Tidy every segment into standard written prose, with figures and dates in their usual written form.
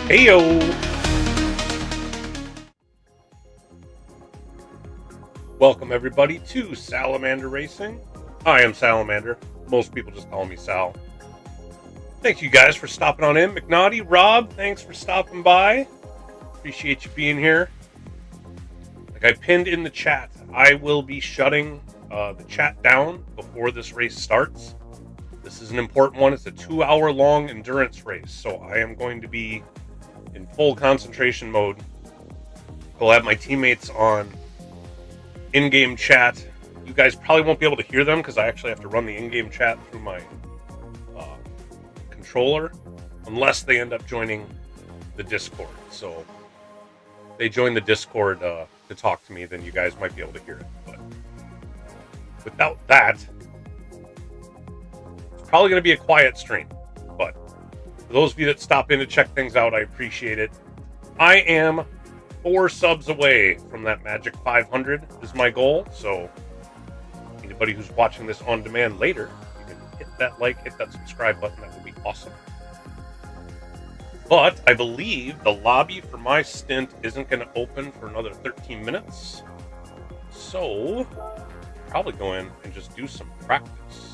Heyo! Welcome everybody to Salamander Racing. I am Salamander. Most people just call me Sal. Thank you guys for stopping on in. McNaughty, Rob, thanks for stopping by. Appreciate you being here. Like I pinned in the chat, I will be shutting the chat down before this race starts. This is an important one. It's a 2-hour long endurance race, so I am going to be in full concentration mode. We'll have my teammates on in-game chat. You guys probably won't be able to hear them because I actually have to run the in-game chat through my controller, unless they end up joining the Discord. So if they join the Discord to talk to me, then you guys might be able to hear it. But without that, it's probably going to be a quiet stream. But for those of you that stop in to check things out, I appreciate it. I am 4 subs away from that magic 500 is my goal. So anybody who's watching this on demand later, you can hit that like, hit that subscribe button. That would be awesome. But I believe the lobby for my stint isn't going to open for another 13 minutes. So probably go in and just do some practice.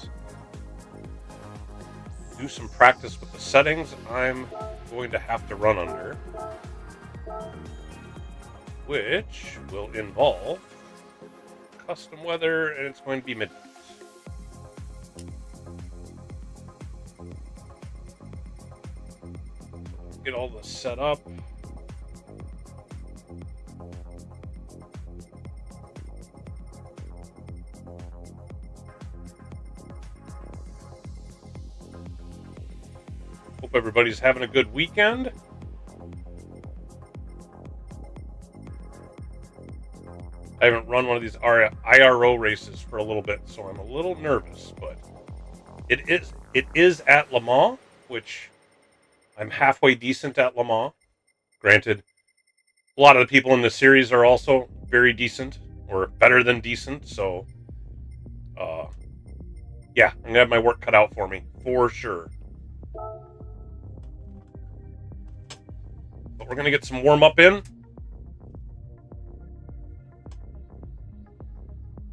Do some practice with the settings I'm going to have to run under, which will involve custom weather, and it's going to be midnight. Get all this set up. Hope everybody's having a good weekend. I haven't run one of these IRO races for a little bit, so I'm a little nervous, but it is at LeMans, which I'm halfway decent at LeMans. Granted, a lot of the people in the series are also very decent, or better than decent, so yeah, I'm gonna have my work cut out for me, for sure. But we're gonna get some warm-up in.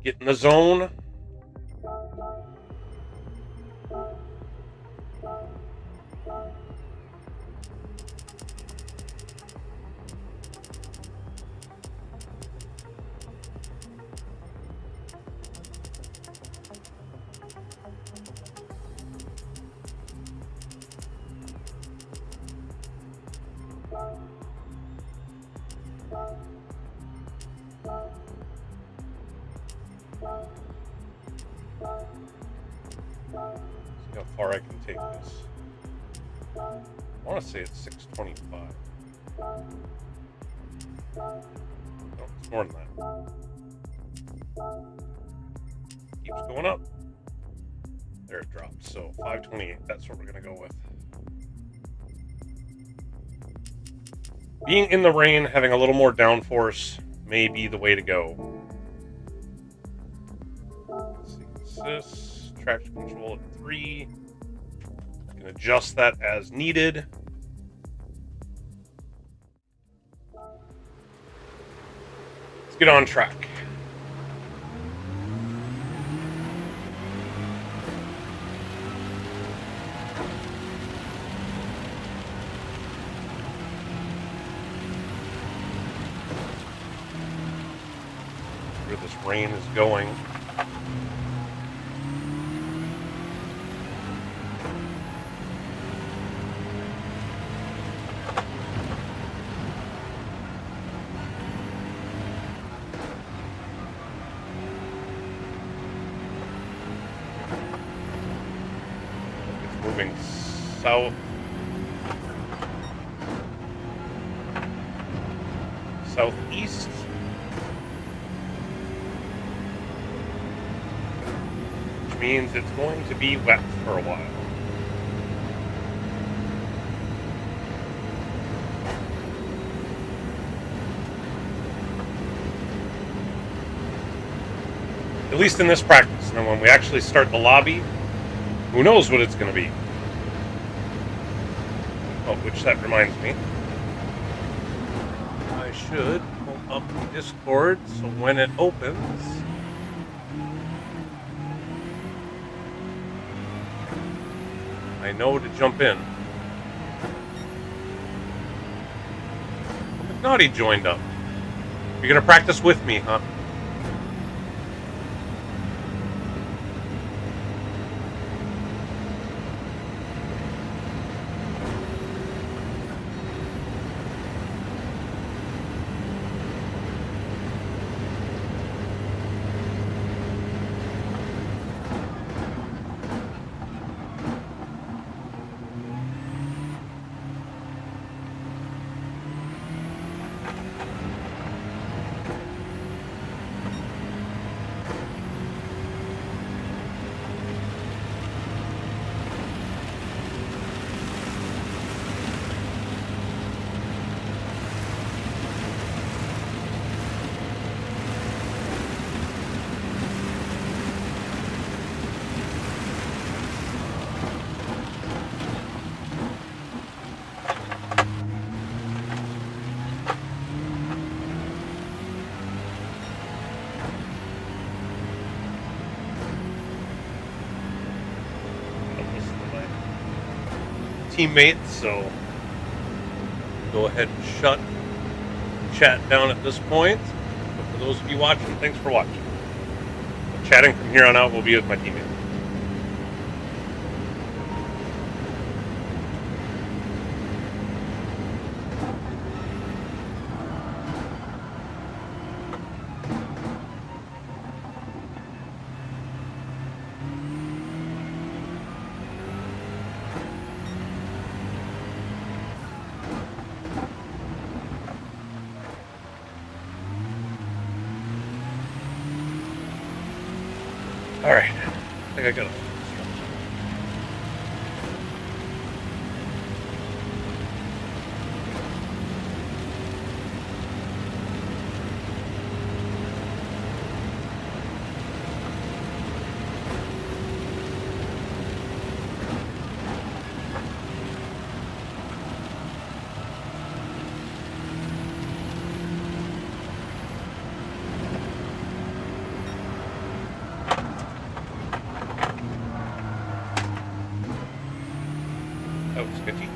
Get in the zone. See how far I can take this. I want to say it's 625. No, it's more than that. Keeps going up. There it drops. So 528. That's what we're going to go with. Being in the rain, having a little more downforce may be the way to go. Let's see, this traction control at 3. I can adjust that as needed. Let's get on track. Where this rain is going. Moving south, southeast, which means it's going to be wet for a while. At least in this practice. Now when we actually start the lobby, who knows what it's going to be. Oh, which that reminds me. I should pull up the Discord so when it opens, I know to jump in. McNaughty joined up. You're gonna practice with me, huh? Teammates, so go ahead and shut chat down at this point. But for those of you watching, thanks for watching. But chatting from here on out will be with my teammates. Alright, I think I got it. That was sketchy.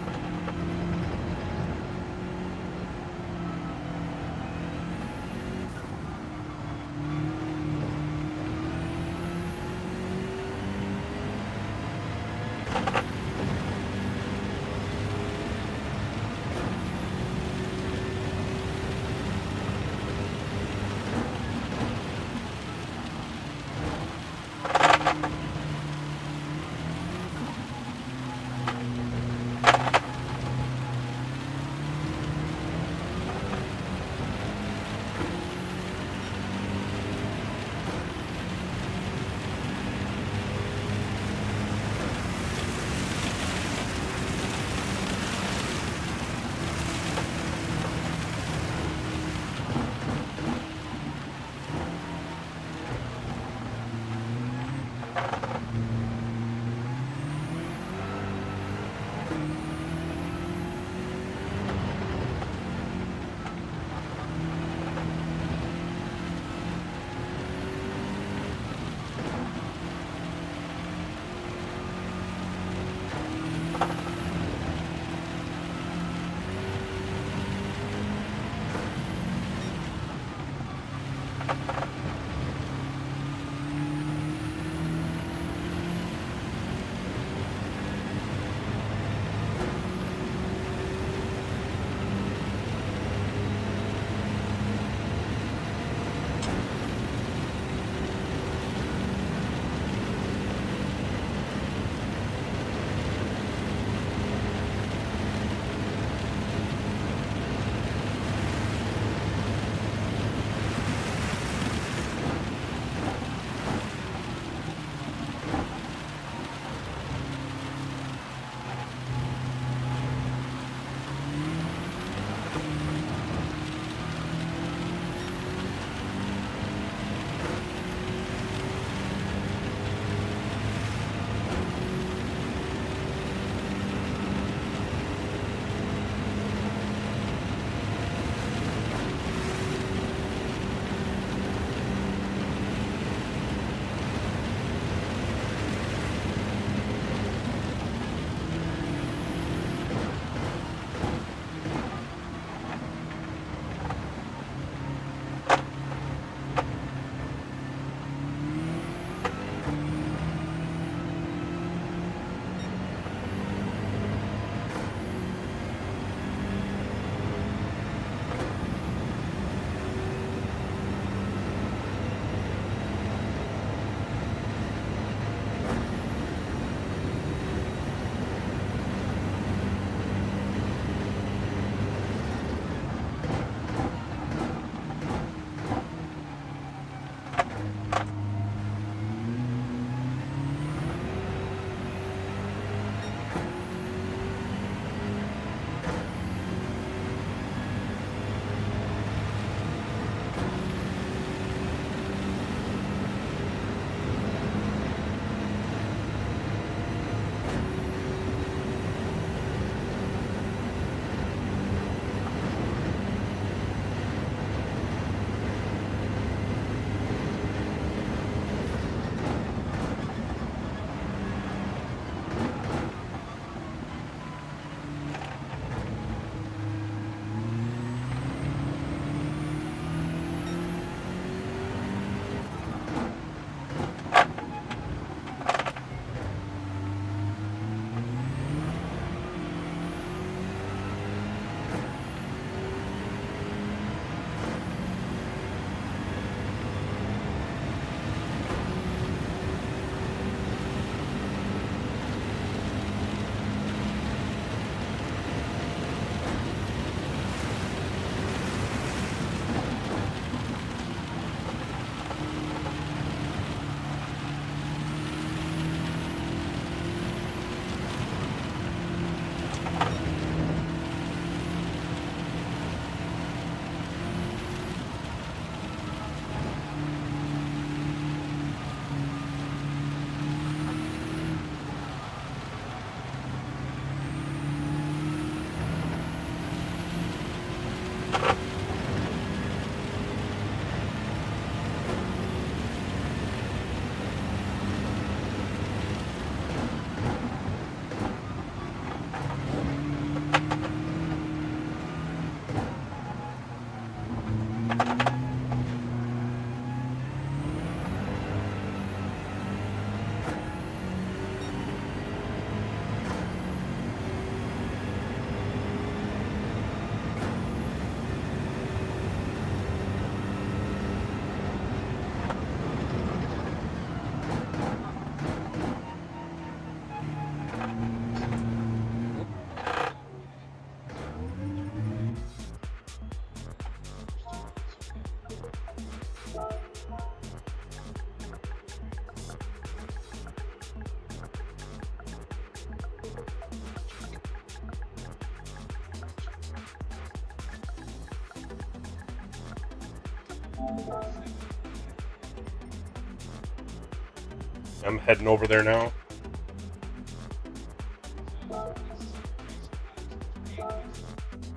I'm heading over there now.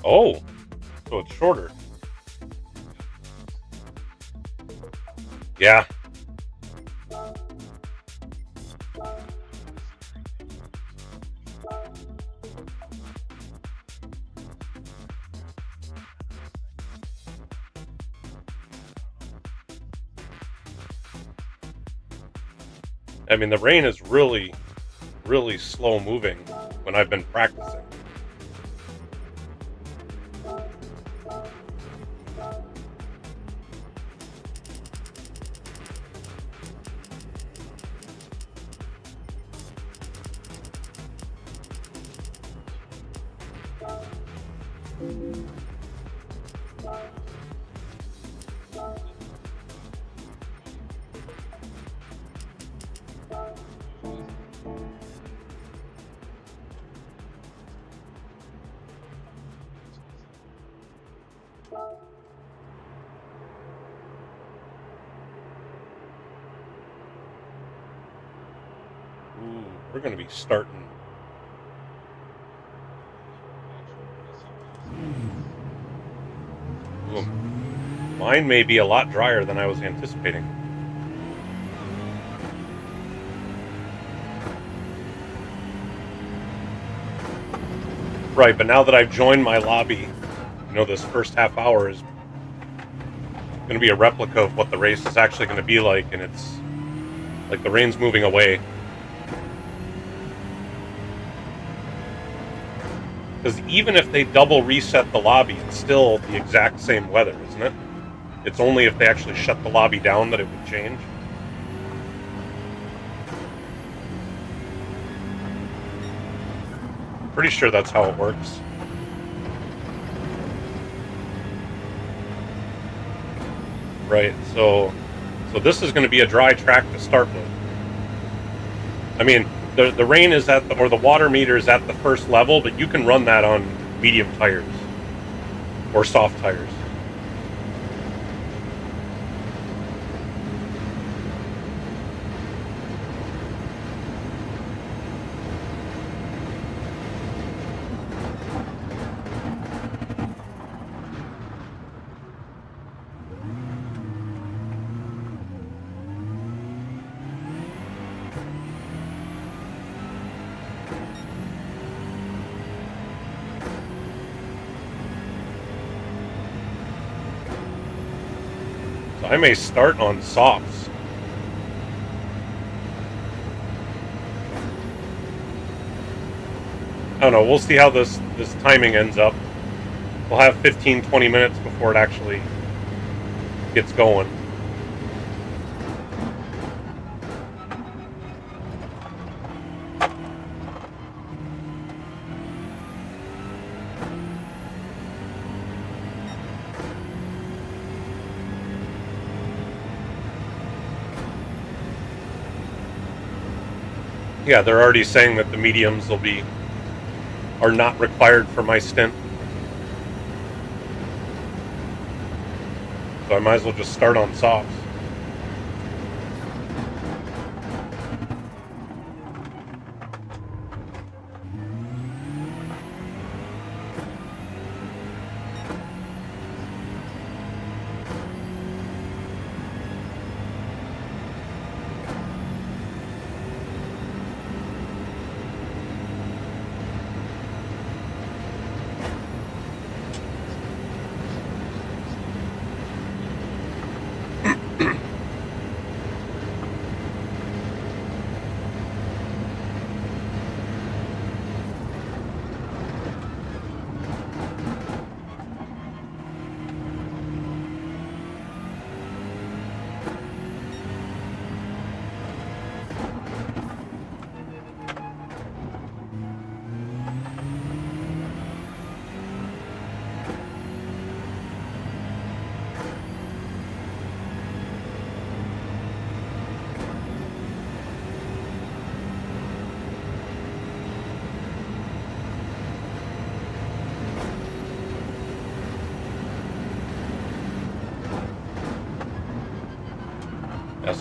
Oh, so it's shorter. Yeah. I mean, the rain is really, really slow moving when I've been practicing. Ooh, we're going to be starting. Ooh, mine may be a lot drier than I was anticipating. Right, but now that I've joined my lobby, you know, this first half hour is going to be a replica of what the race is actually going to be like, and it's like the rain's moving away. Because even if they double reset the lobby, it's still the exact same weather, isn't it? It's only if they actually shut the lobby down that it would change. Pretty sure that's how it works. Right, so this is going to be a dry track to start with. I mean, the rain is at the, or the water meter is at the first level, but you can run that on medium tires or soft tires. I may start on softs. I don't know, we'll see how this timing ends up. We'll have 15-20 minutes before it actually gets going. Yeah, they're already saying that the mediums are not required for my stint. So I might as well just start on softs.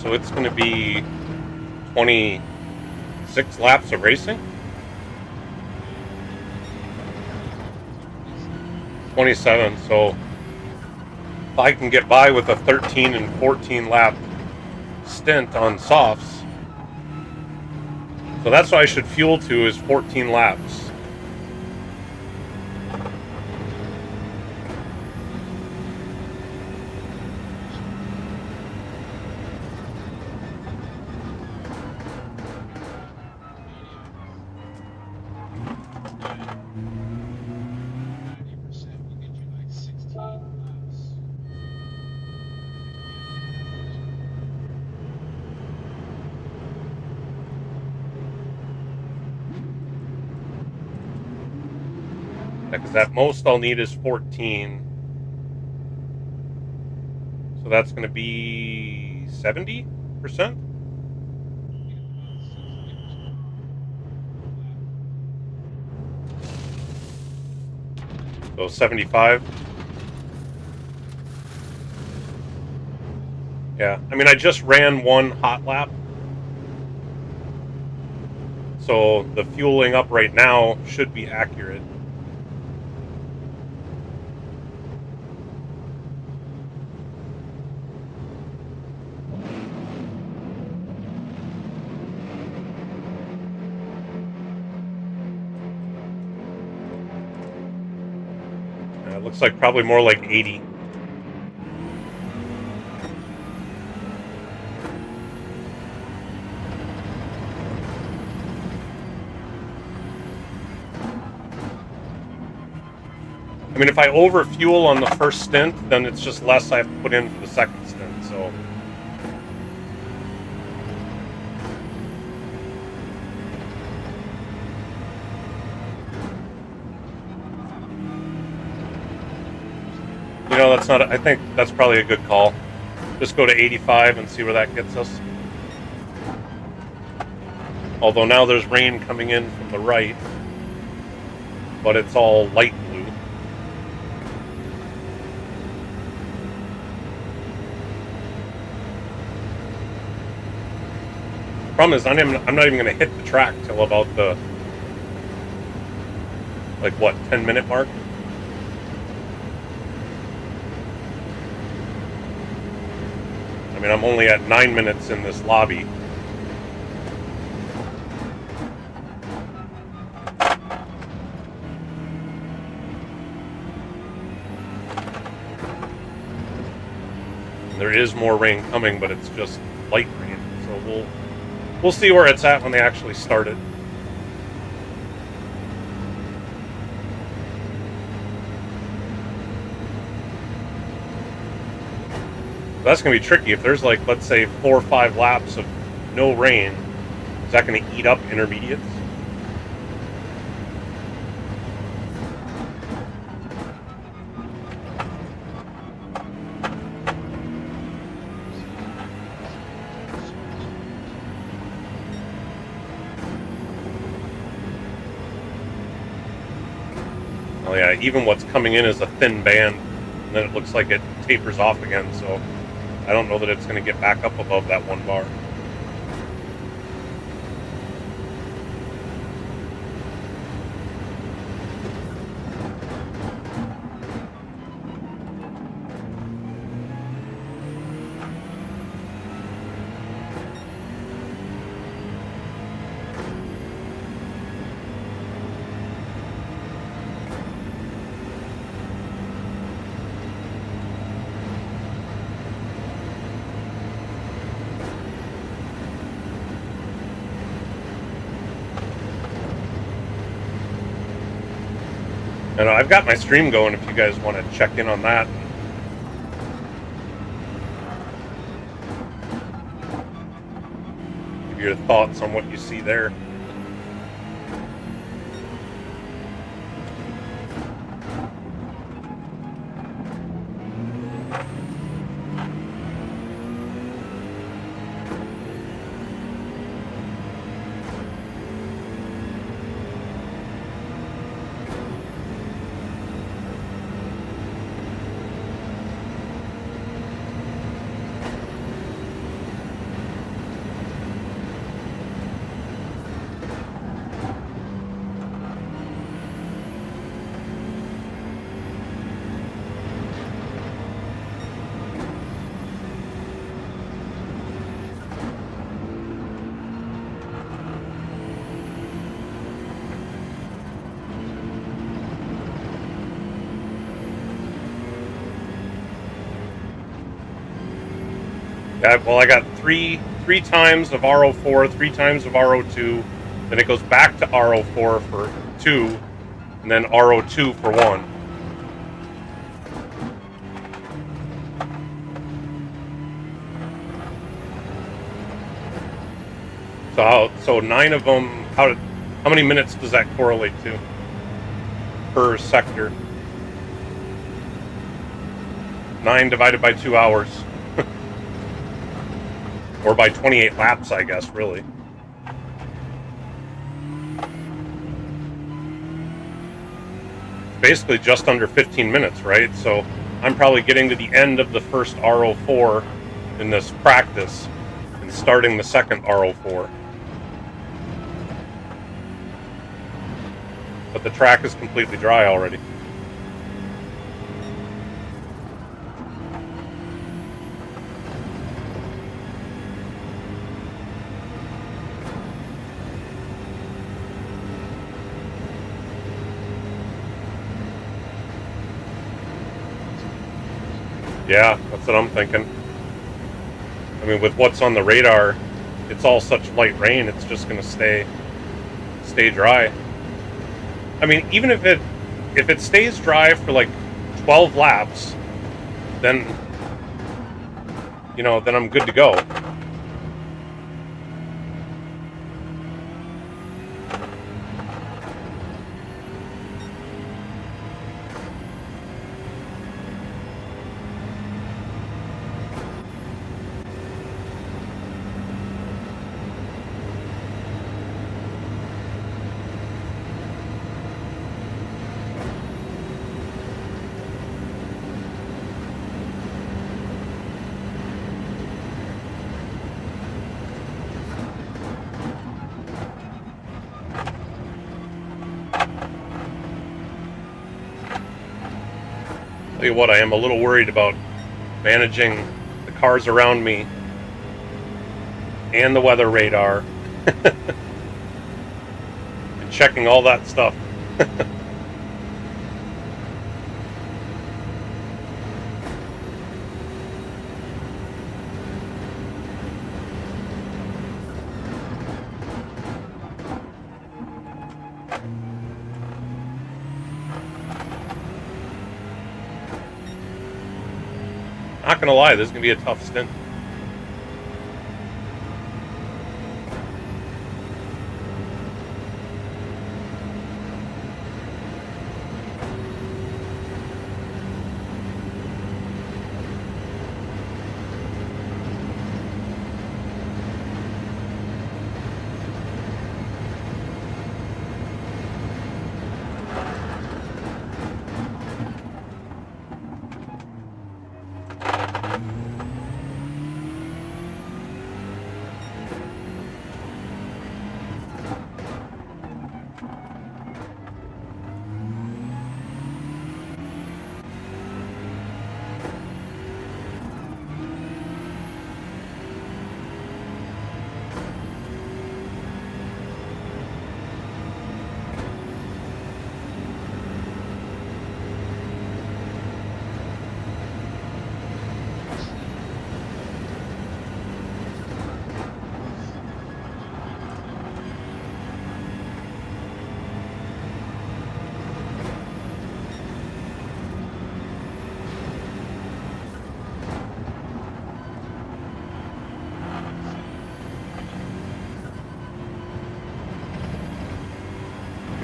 so it's going to be 26 laps of racing. 27, so if I can get by with a 13 and 14 lap stint on softs, so that's what I should fuel to, is 14 laps. Because at most I'll need is 14. So that's going to be 70%? So 75. Yeah, I mean, I just ran one hot lap. So the fueling up right now should be accurate. It looks like probably more like 80. I mean, if I overfuel on the first stint, then it's just less I have to put in for the second stint, so. You know, that's not, I think that's probably a good call. Just go to 85 and see where that gets us. Although now there's rain coming in from the right, but it's all light blue. Problem is, I'm not even going to hit the track till about the, like, what, 10-minute mark? I mean, I'm only at 9 minutes in this lobby. There is more rain coming, but it's just light rain, so we'll see where it's at when they actually start it. That's going to be tricky. If there's, like, let's say 4 or 5 laps of no rain, is that going to eat up intermediates? Oh yeah, even what's coming in is a thin band, and then it looks like it tapers off again, so I don't know that it's going to get back up above that 1 bar. And I've got my stream going if you guys want to check in on that. Give your thoughts on what you see there. Okay, well, I got three times of RO4, 3 times of RO2, then it goes back to RO4 for 2, and then RO2 for 1. So 9 of them, how many minutes does that correlate to per sector? 9 divided by 2 hours. Or by 28 laps, I guess, really. Basically just under 15 minutes, right? So I'm probably getting to the end of the first RO4 in this practice and starting the second RO4. But the track is completely dry already. Yeah, that's what I'm thinking. I mean, with what's on the radar, it's all such light rain, it's just going to stay dry. I mean, even if it stays dry for like 12 laps, then, you know, then I'm good to go. Tell you what, I am a little worried about managing the cars around me and the weather radar and checking all that stuff. Not gonna lie, this is gonna be a tough stint.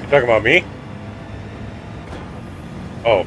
Talking about me? Oh.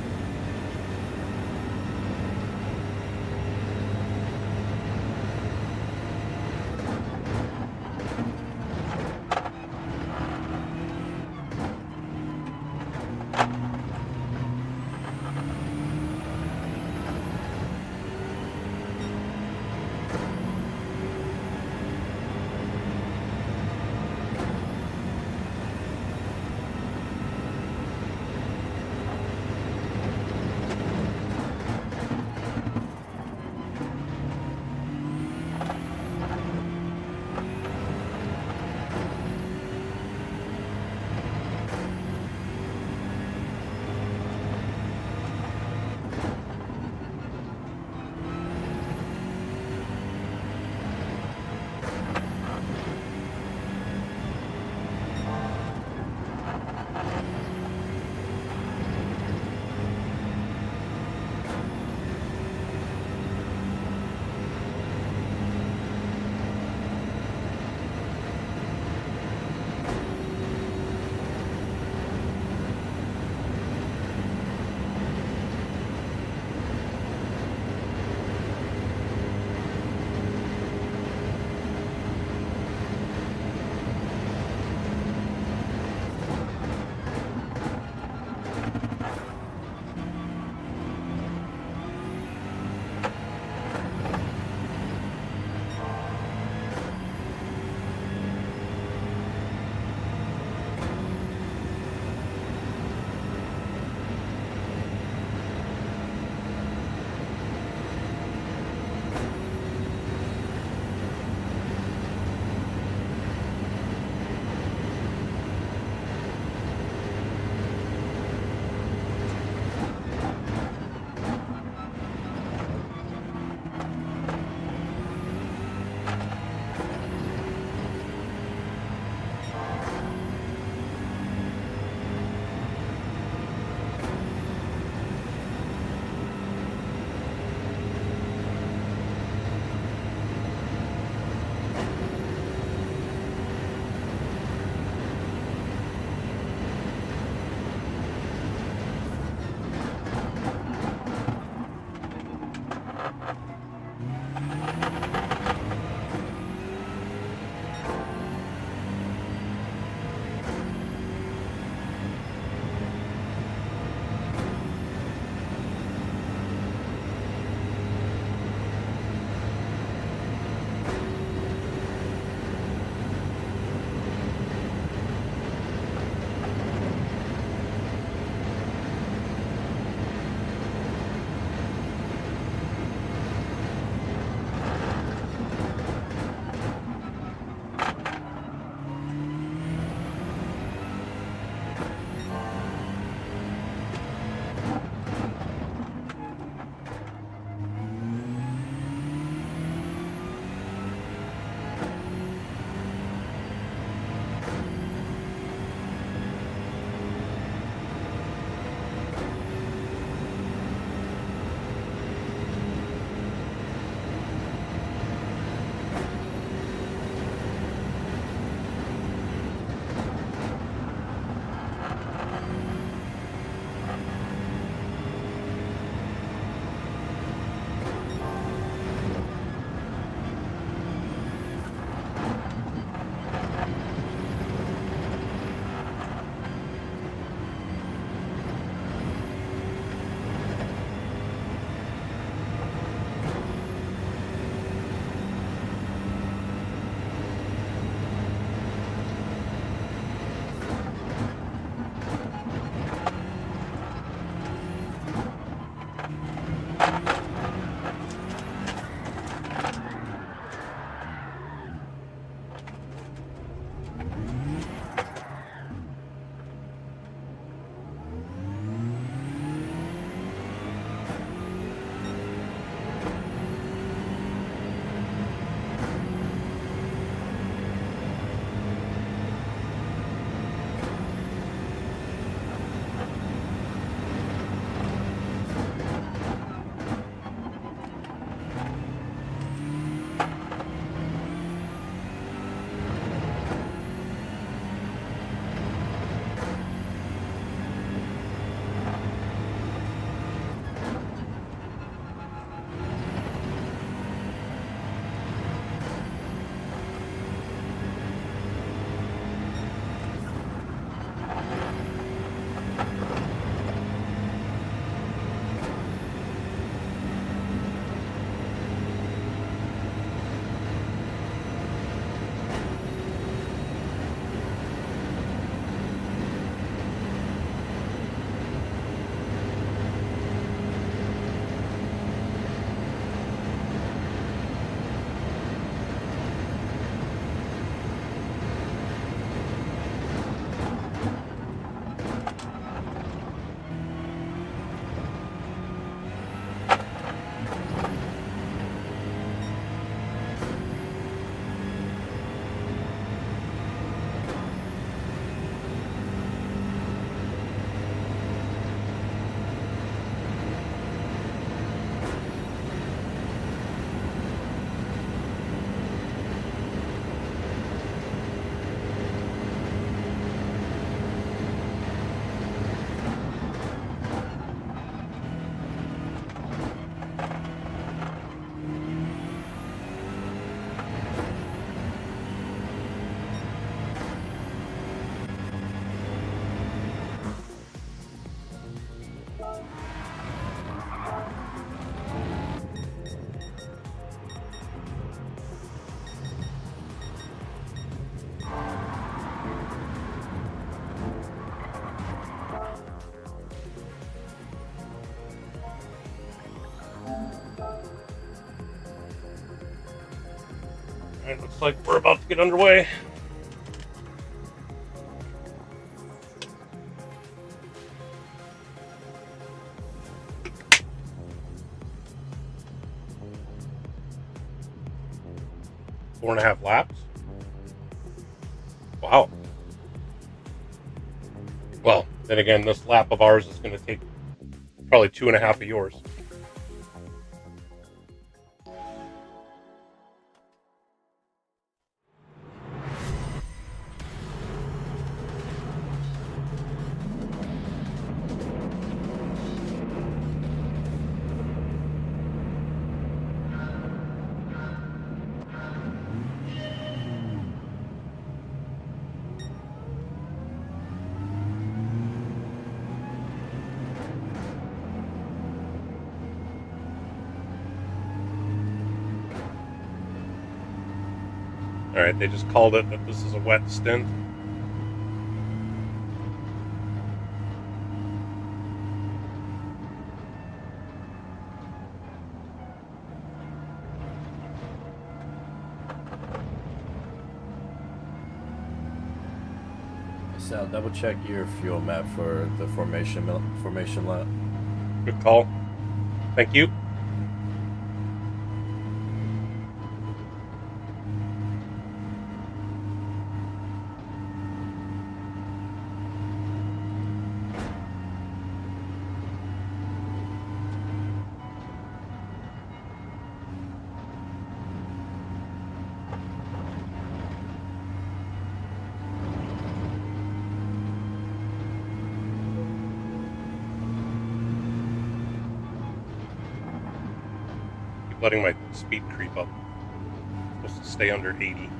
Alright, looks like we're about to get underway. Four and a half laps. Wow. Well, then again, this lap of ours is going to take probably 2.5 of yours. Alright, they just called it that this is a wet stint. Sal, double check your fuel map for the formation lap. Good call. Thank you. Letting my speed creep up. I'm supposed to stay under 80.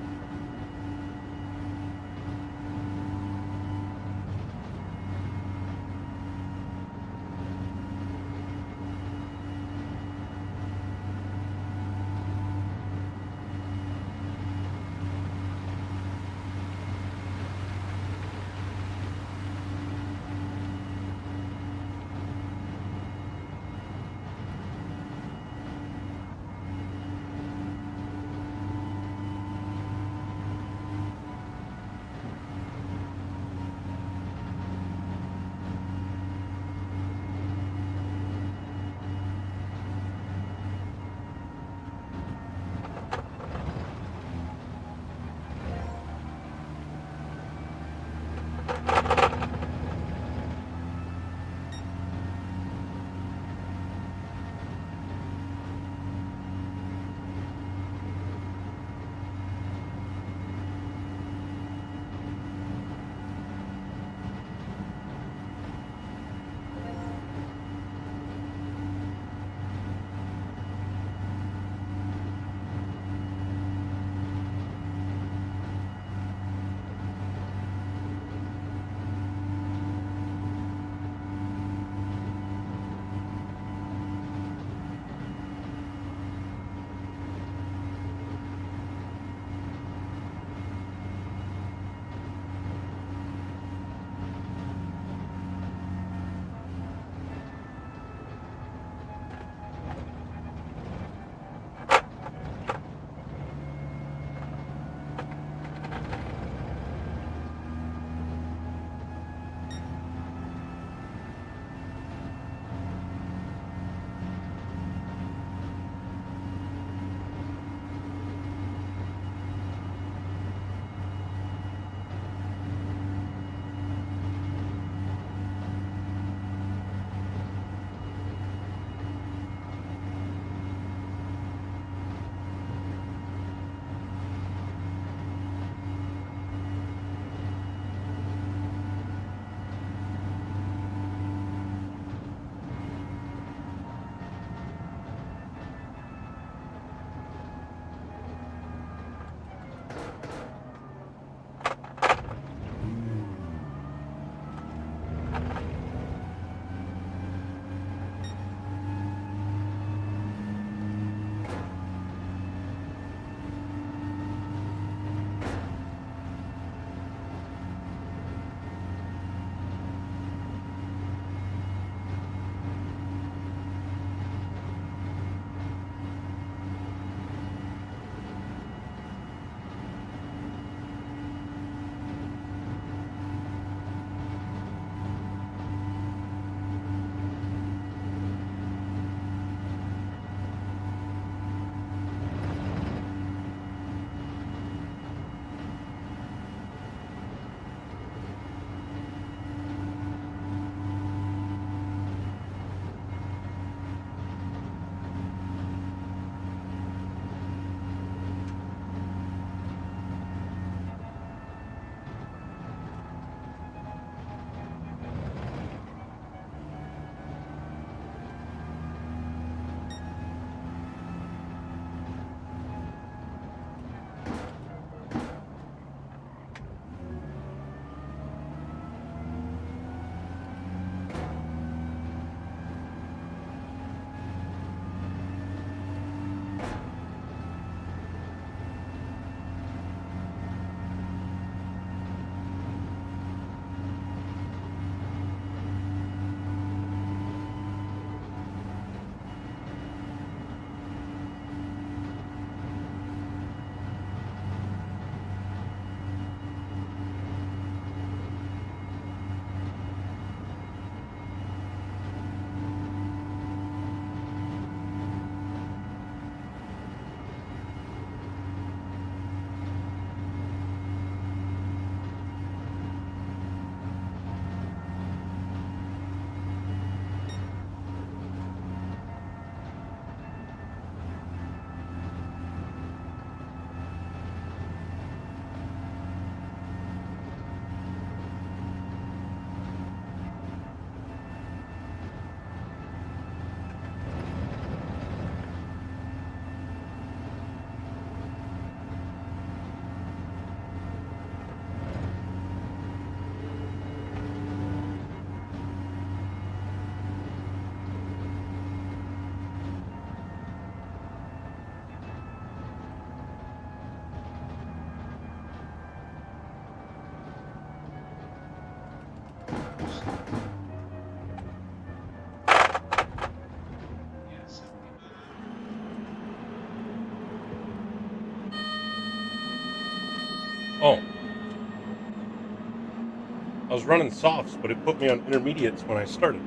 was running softs, but it put me on intermediates when I started.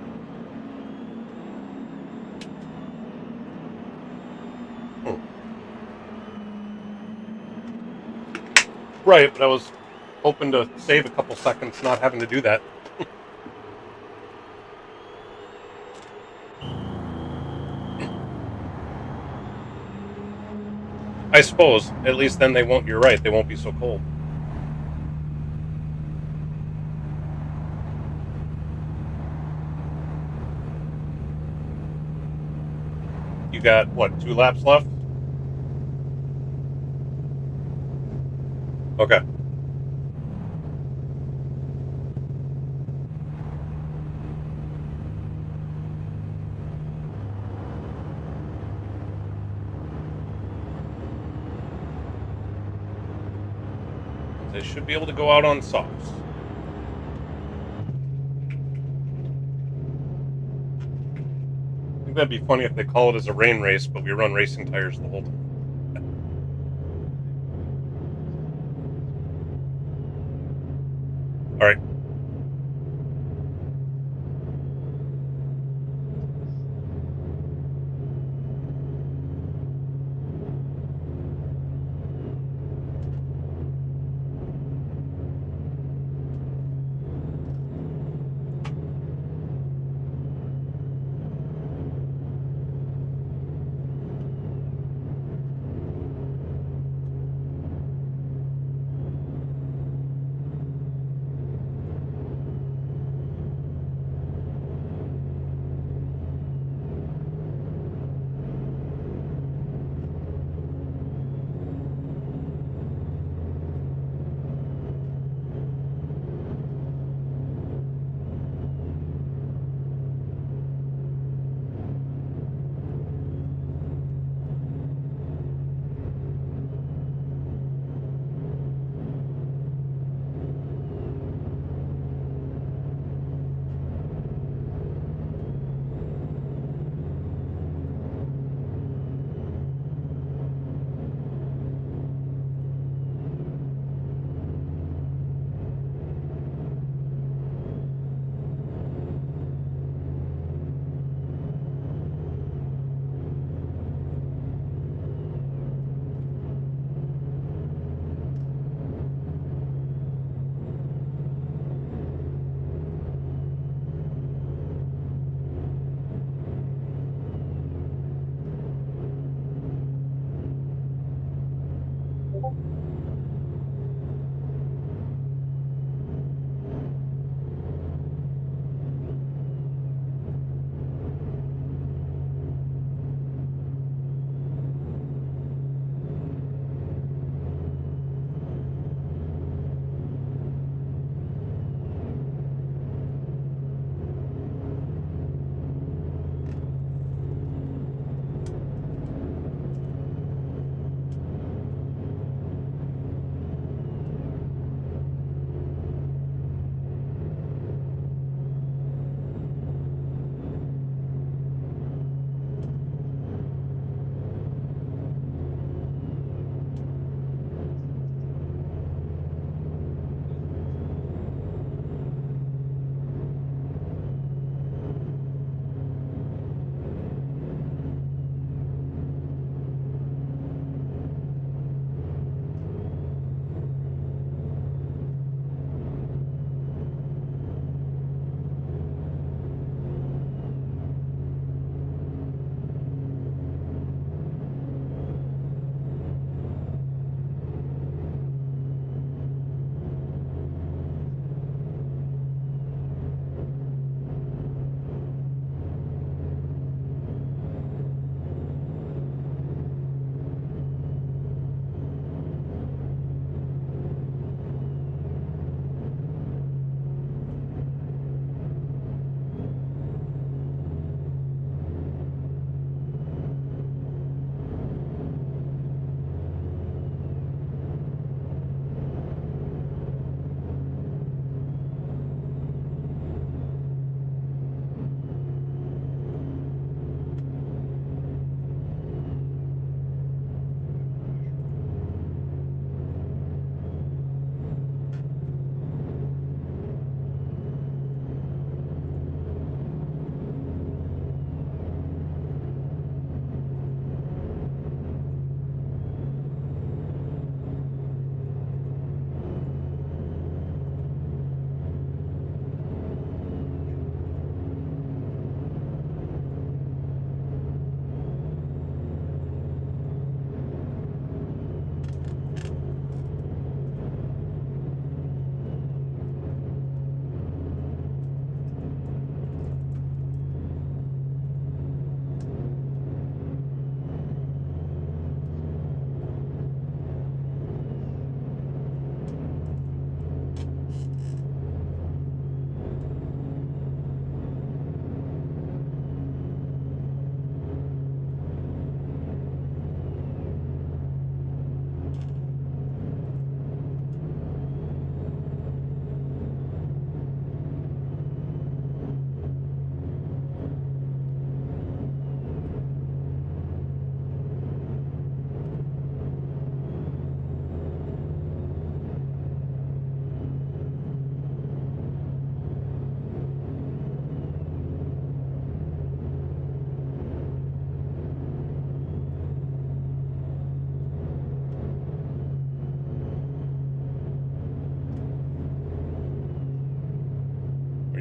Right, but I was hoping to save a couple seconds not having to do that. I suppose. At least then you're right, they won't be so cold. You got, what, 2 laps left? Okay. They should be able to go out on softs. I think that'd be funny if they call it as a rain race, but we run racing tires the whole time. All right.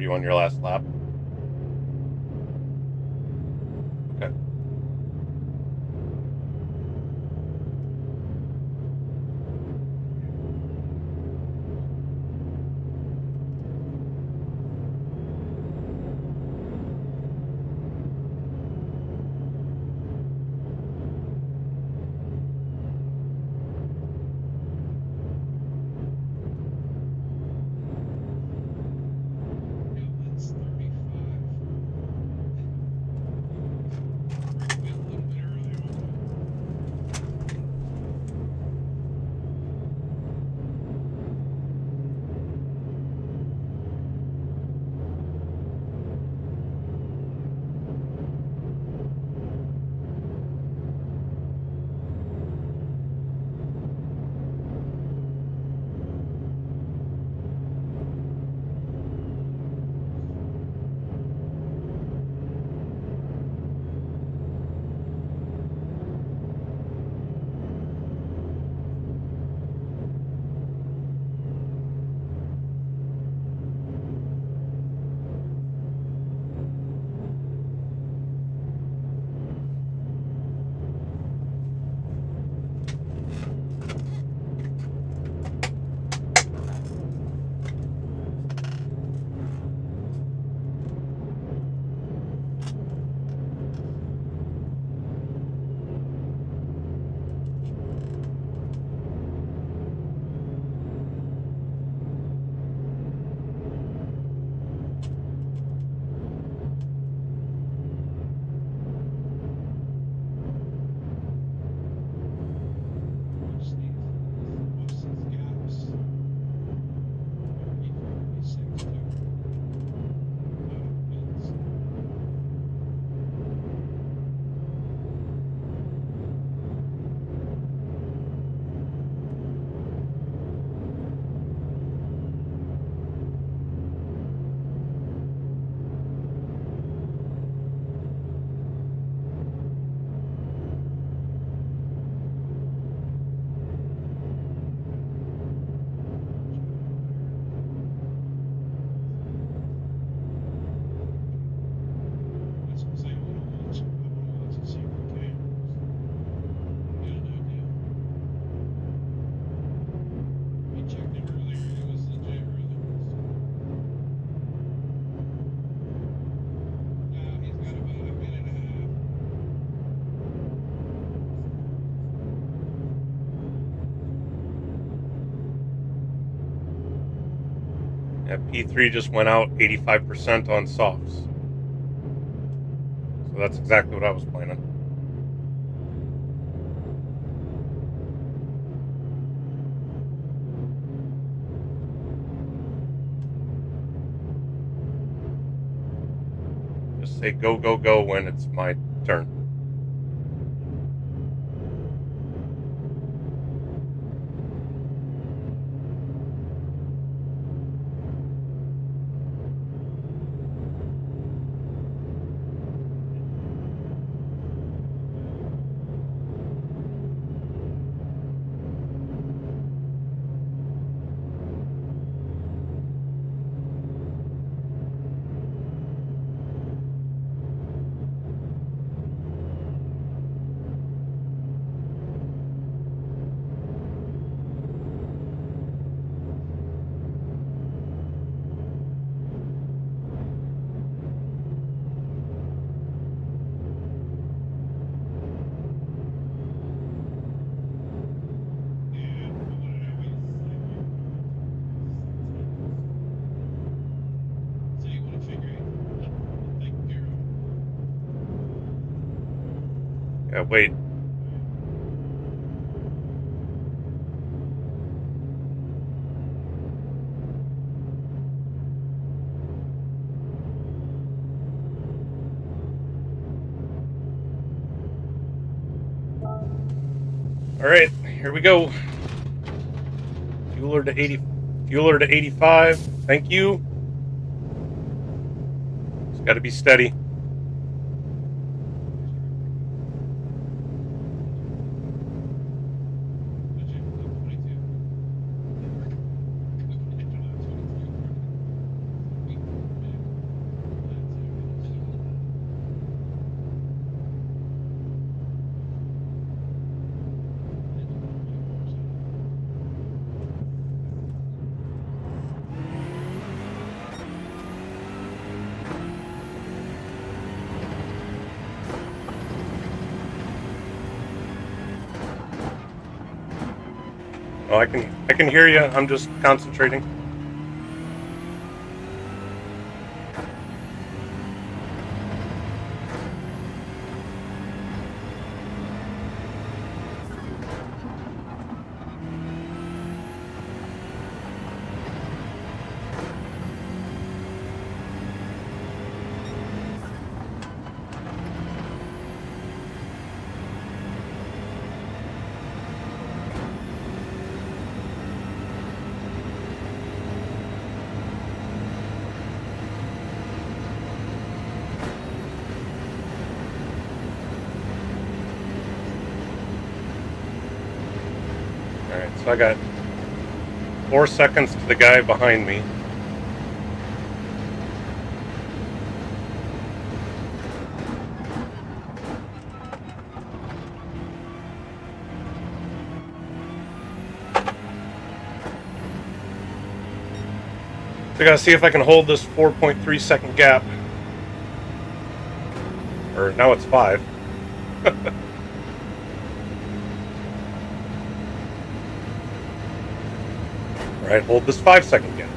you on your last lap? Okay. Yeah, P3 just went out 85% on softs. So that's exactly what I was planning. Just say go, go, go when it's my turn. Yeah, wait. All right, here we go. Fueler to 80, fueler to 85. Thank you. It's got to be steady. Oh, I can hear you. I'm just concentrating. Alright, so I got 4 seconds to the guy behind me. So I gotta see if I can hold this 4.3 second gap. Or now it's 5. Alright, hold this 5 second gap.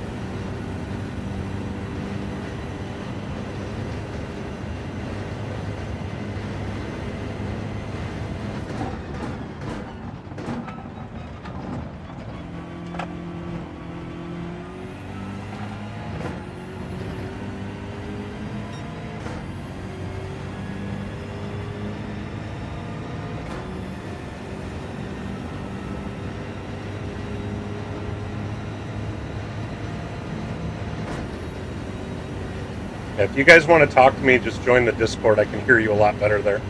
If you guys want to talk to me, just join the Discord. I can hear you a lot better there.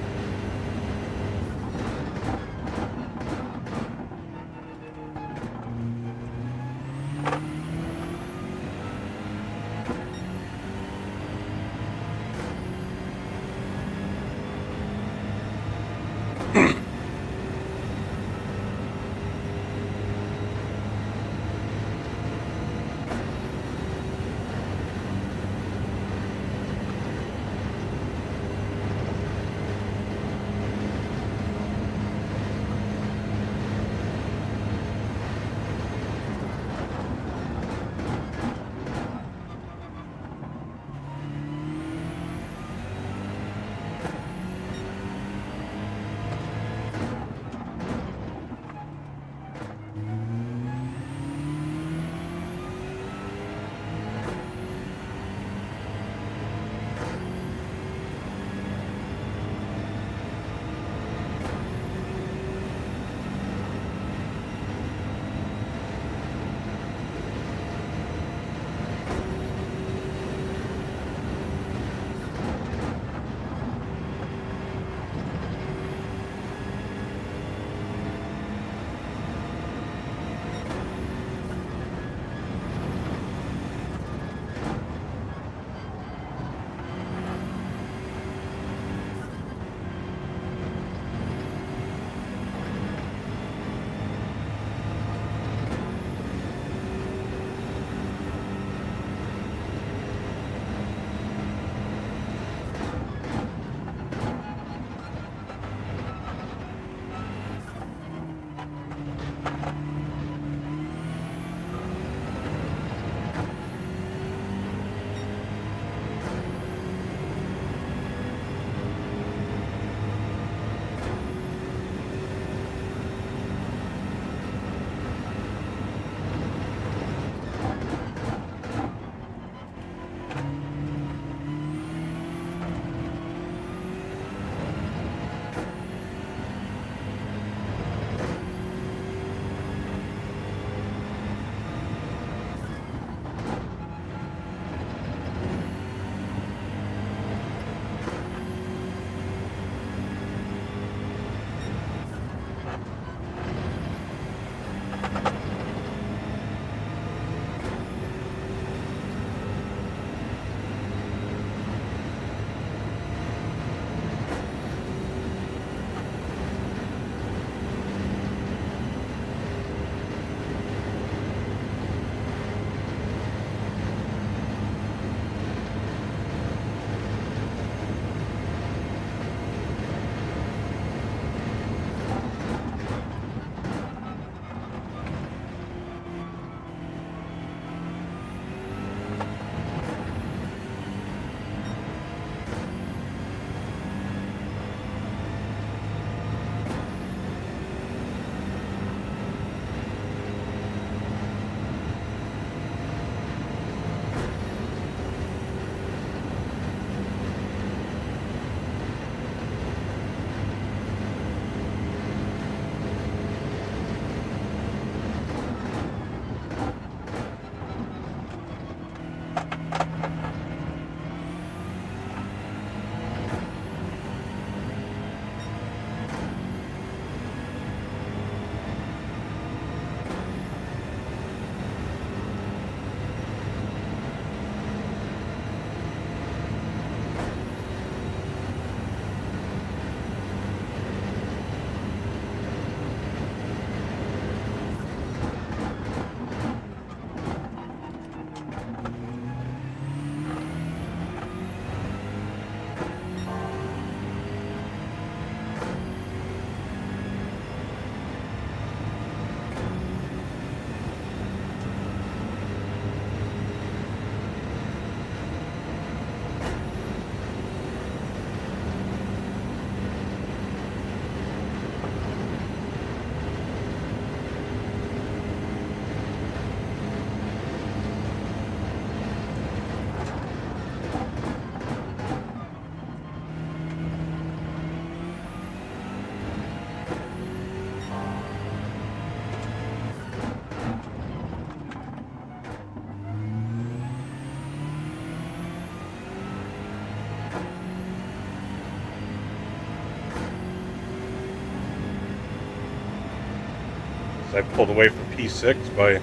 I pulled away from P6 by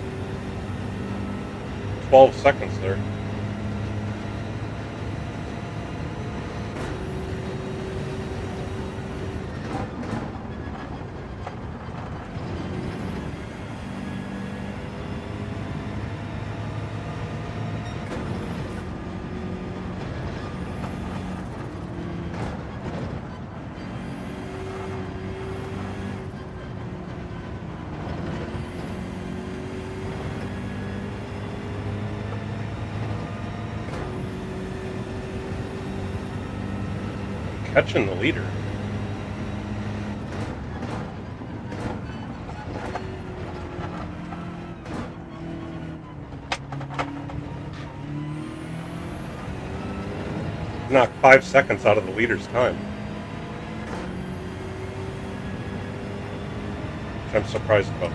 12 seconds there. Catching the leader. Knocked 5 seconds out of the leader's time, which I'm surprised about.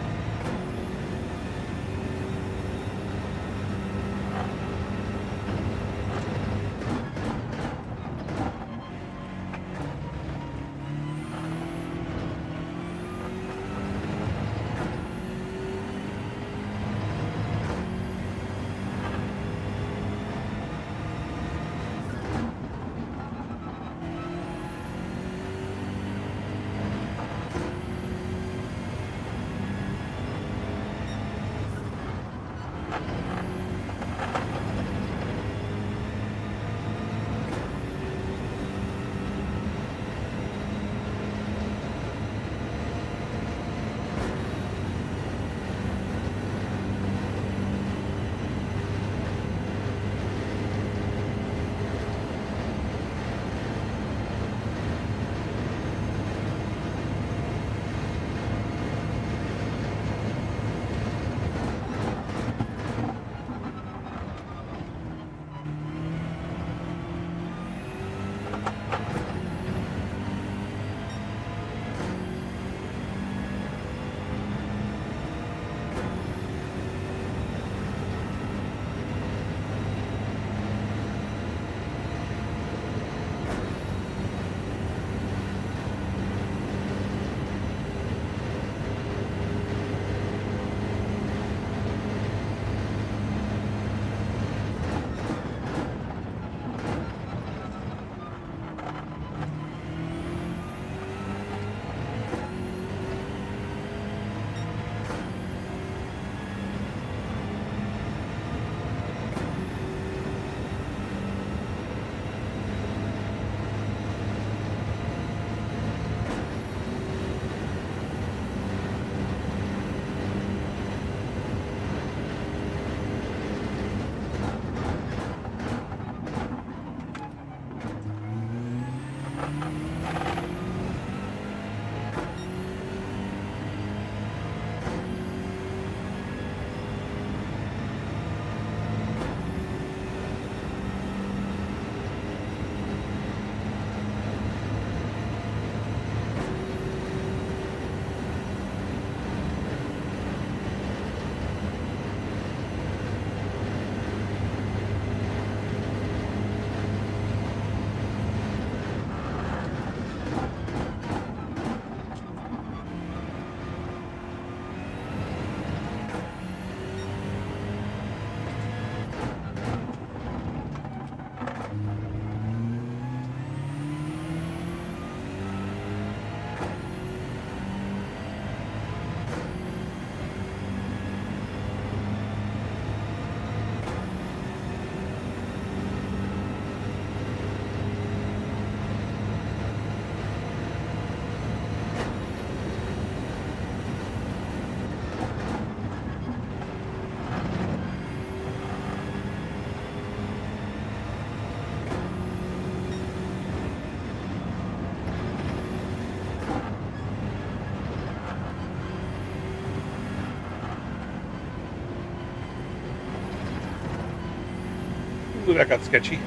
Ooh, that got sketchy.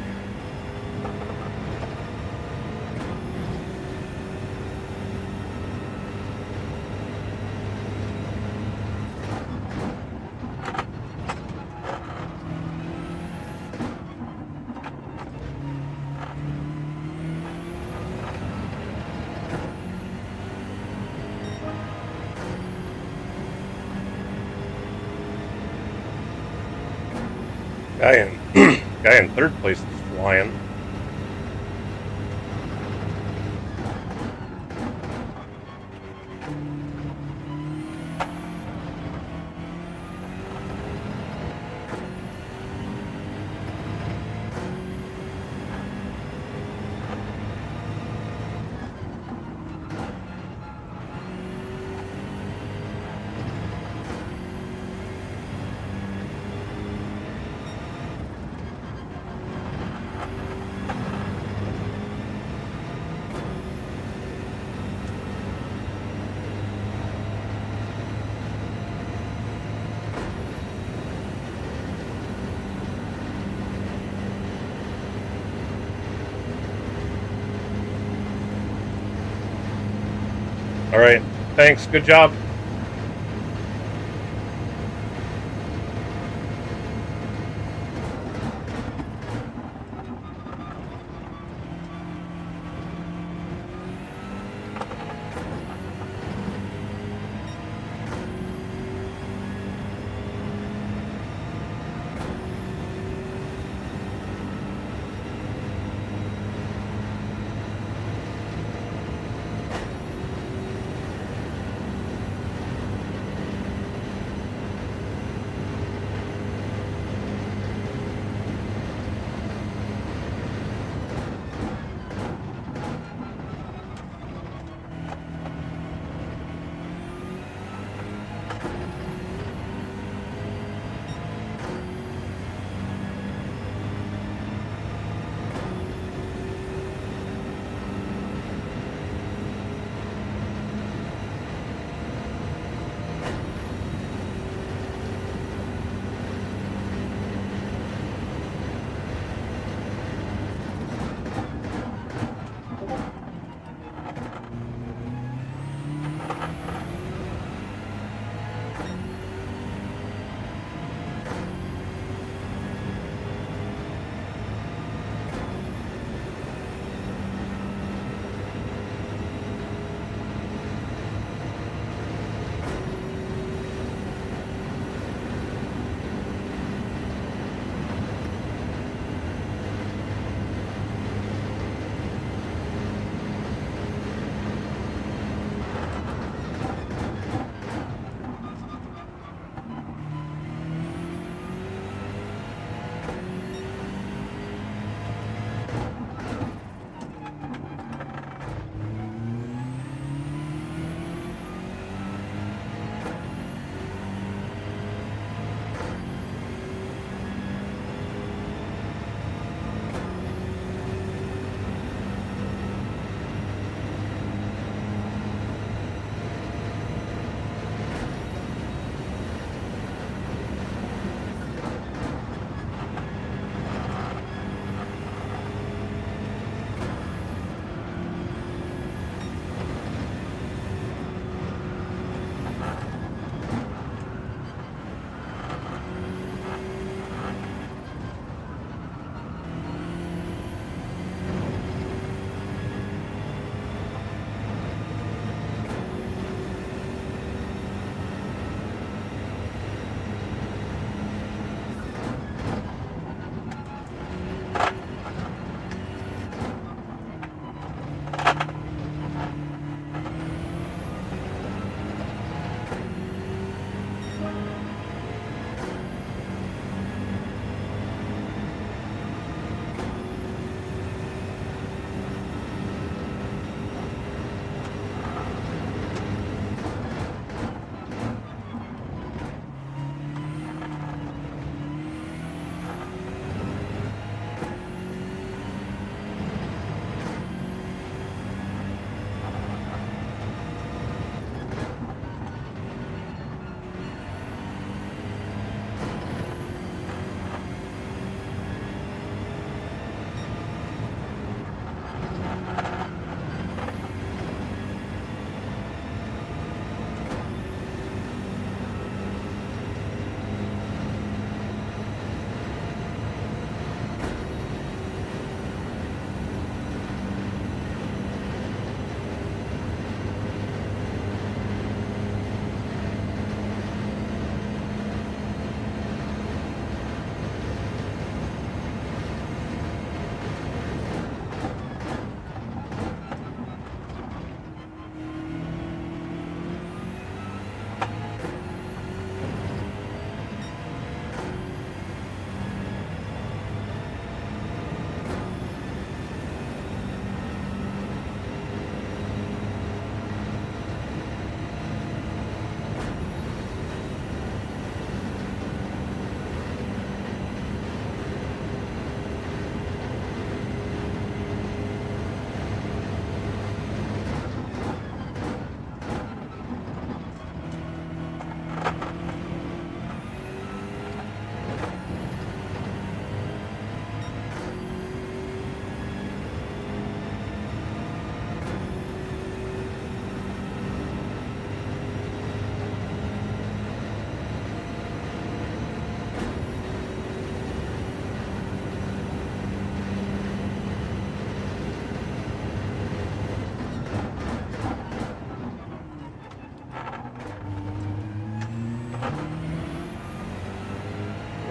Guy in third place is flying. All right, thanks. Good job.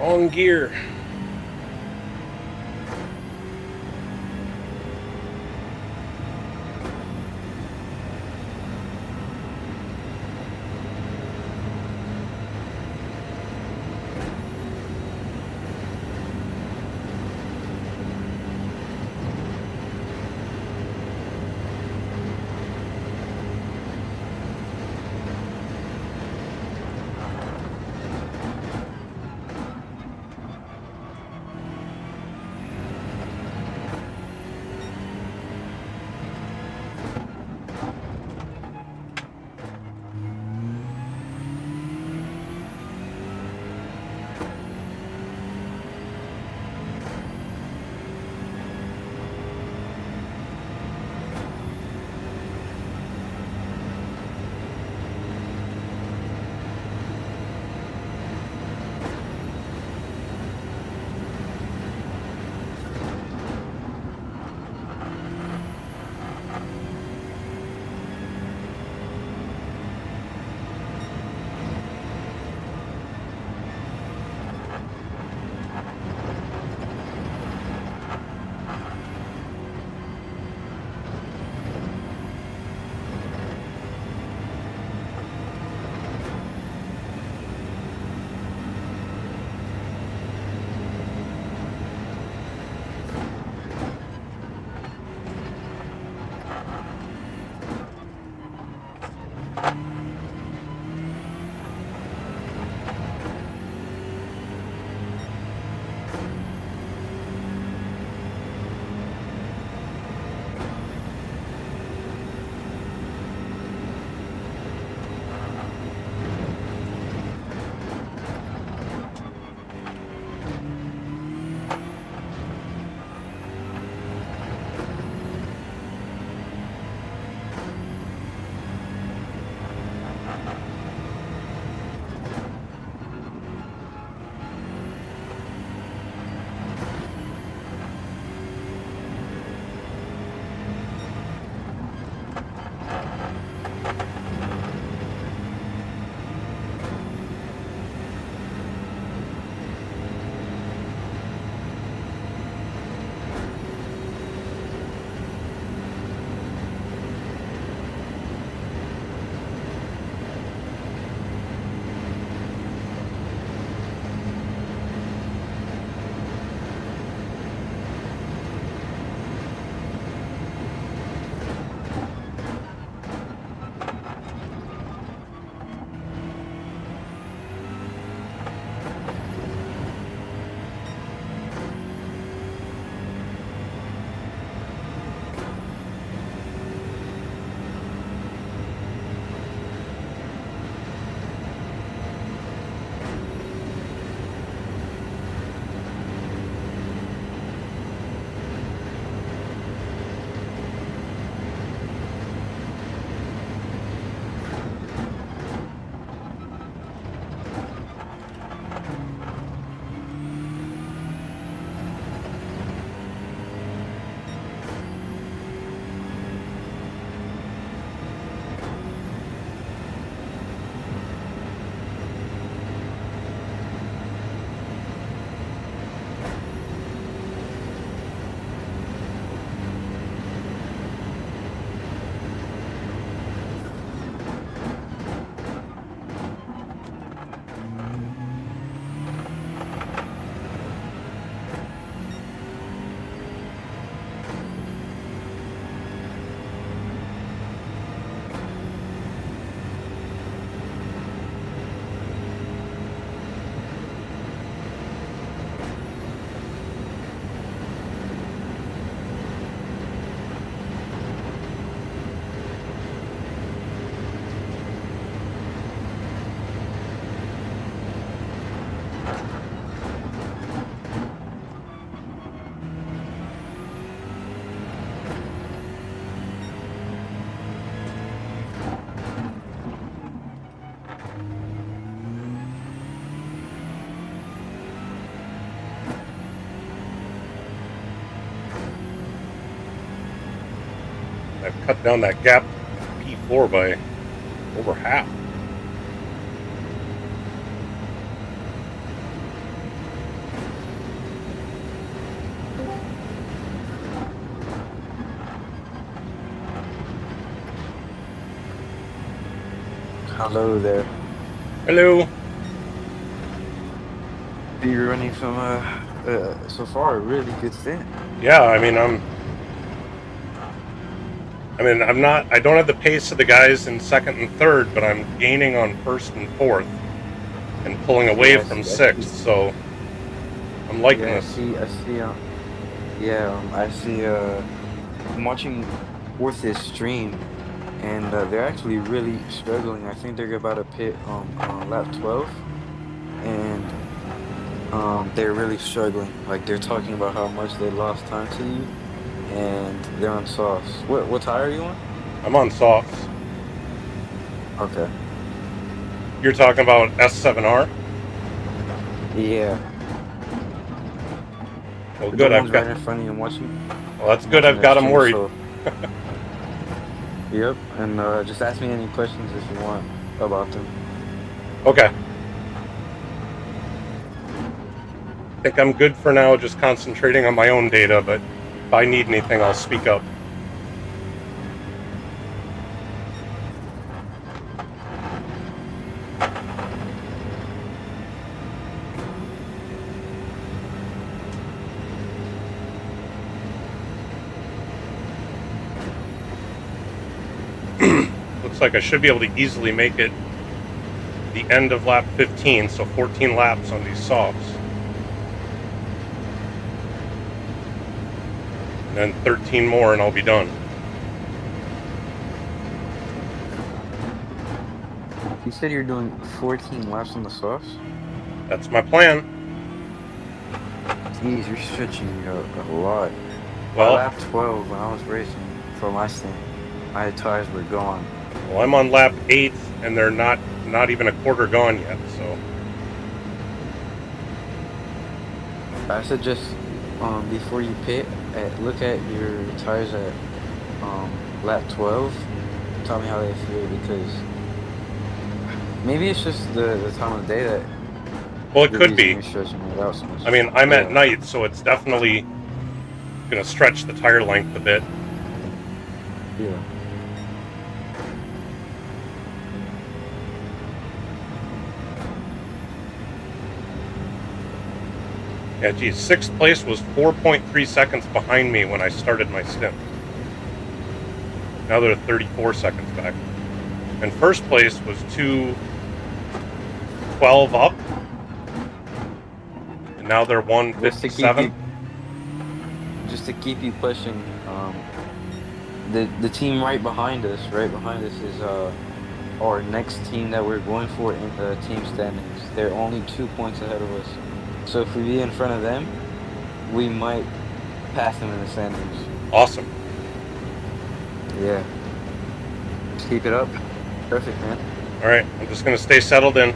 Wrong gear. I've cut down that gap P4 by over half. Hello there. Hello. You're running some so far a really good stint. Yeah, I'm not. I don't have the pace of the guys in second and third, but I'm gaining on first and fourth, and pulling away Yeah, from I see. sixth. So I'm liking Yeah, I this. see. I see. Yeah, I see. I'm watching Fourth's stream, and they're actually really struggling. I think they're about to pit on lap 12, and they're really struggling. Like they're talking about how much they lost time to you, and they're on softs. What tire are you on? I'm on softs. Okay. You're talking about S7R. Yeah, Well, the good. ones right in front of you. Well, that's I'm good. watching I've their got them stream. worried. So. Yep, and just ask me any questions if you want about them. Okay. I think I'm good for now. Just concentrating on my own data, but if I need anything, I'll speak up. Looks like I should be able to easily make it the end of lap 15, so 14 laps on these softs. And then 13 more and I'll be done. You said you're doing 14 laps on the softs? That's my plan. Jeez, you're stretching a lot. By Well, lap 12, when I was racing for my stint, my tires were gone. well, I'm on lap 8 and they're not even a quarter gone yet, so I suggest before you pit, look at your tires at lap 12. Tell me how they feel, because maybe it's just the time of day that well, it the could reason be. you're stretching it out so much. I mean, I'm at Yeah. night, so it's definitely going to stretch the tire length a bit. Yeah. Yeah, geez, 6th place was 4.3 seconds behind me when I started my stint. Now they're 34 seconds back. And first place was 2:12 up. And now they're 1:57. Just to keep you pushing, the team right behind us is our next team that we're going for in the team standings. They're only 2 points ahead of us. So if we be in front of them, we might pass them in the standings. Awesome. Yeah. Just keep it up. Perfect, man. All right, I'm just going to stay settled in.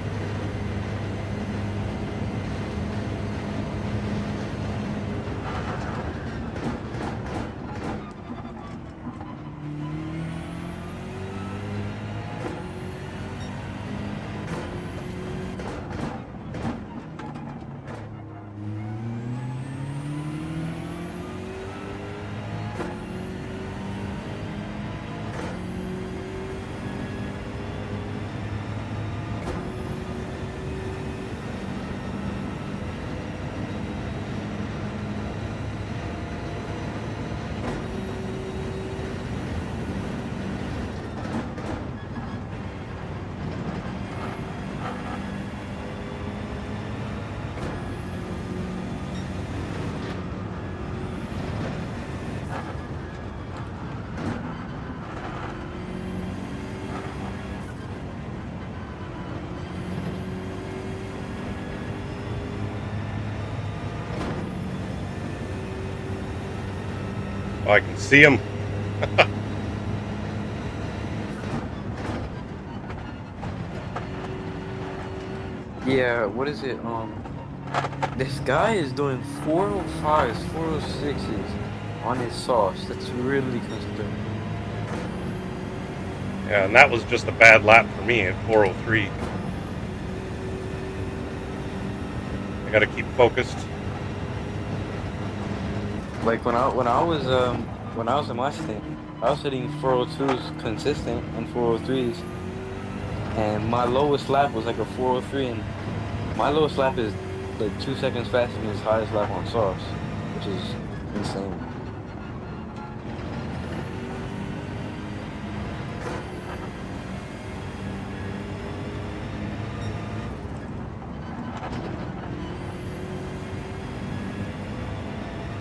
Oh, I can see him. Yeah, what is it? This guy is doing 405s, 406s on his sauce. That's really concerning. Yeah, and that was just a bad lap for me at 4:03. I got to keep focused. Like when I was in my stint, I was hitting 402s consistent and 403s. and my lowest lap was like a 403, and my lowest lap is like 2 seconds faster than his highest lap on softs, which is insane.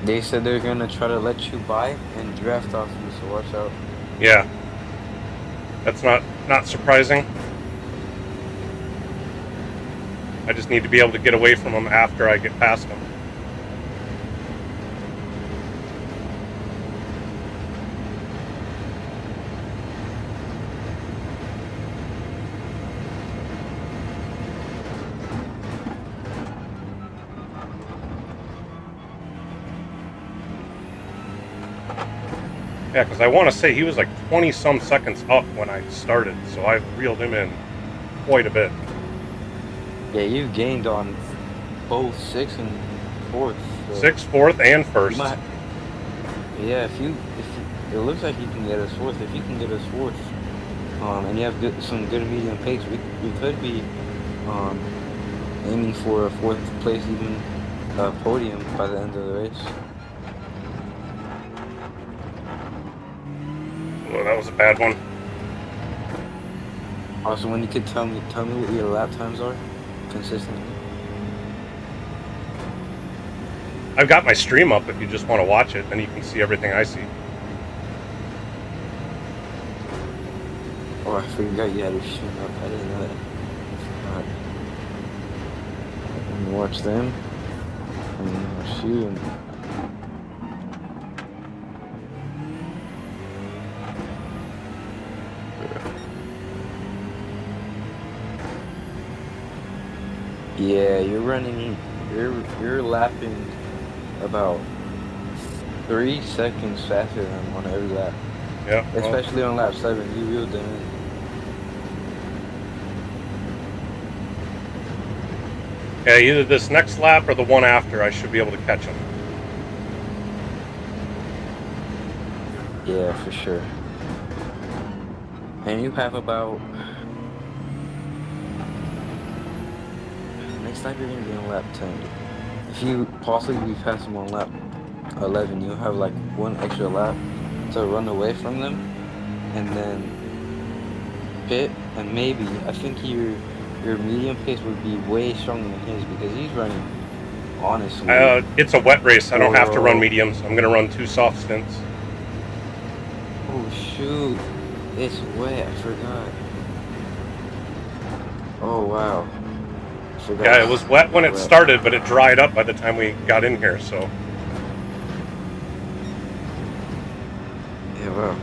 They said they're gonna try to let you buy and draft off you, so watch out. Yeah. That's not surprising. I just need to be able to get away from them after I get past them. Yeah, because I want to say he was like 20-some seconds up when I started, so I've reeled him in quite a bit. Yeah, you've gained on both 6th and 4th. So 6th, 4th, and 1st. Yeah, if it looks like you can get us 4th. If you can get us 4th, and you have some good medium pace, we could be aiming for a 4th place, even podium by the end of the race. Oh, that was a bad one. Also, when you could tell me what your lap times are consistently. I've got my stream up if you just want to watch it, then you can see everything I see. Oh, I forgot you had your stream up. I didn't know that. Alright. Let me watch them. And watch you. And yeah, you're lapping about 3 seconds faster than him on every lap. Yeah. Well, Especially on lap 7, you reeled them in. yeah, either this next lap or the one after, I should be able to catch him. Yeah, for sure. And you have about... Next lap you're going to be on lap 10. If you possibly pass them on lap 11, you'll have like 1 extra lap to run away from them, and then pit, and maybe, I think your medium pace would be way stronger than his, because he's running, honestly... It's a wet race. I don't have to run mediums. I'm going to run 2 soft stints. Oh shoot, it's wet, I forgot. Oh wow. Yeah, it was wet when it started, but it dried up by the time we got in here, so... Yeah, wow.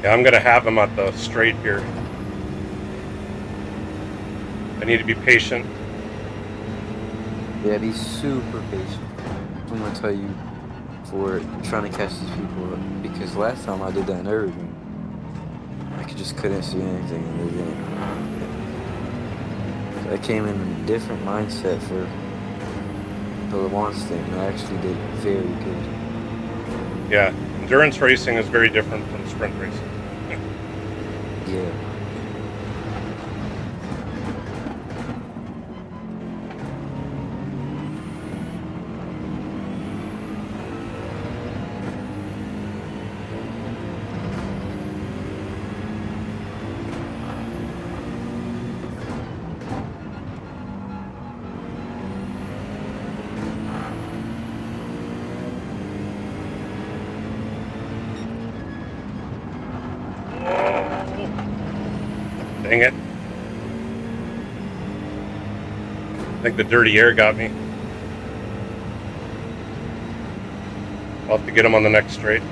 Yeah, I'm going to have him at the straight here. I need to be patient. Yeah, be super patient. I'm going to tell you, for trying to catch these people up, because last time I did that in Oregon, I just couldn't see anything in the game. So I came in a different mindset for the LeMans thing, and I actually did very good. Yeah, endurance racing is very different from sprint racing. Yeah. Dang it. I think the dirty air got me. I'll have to get him on the next straight.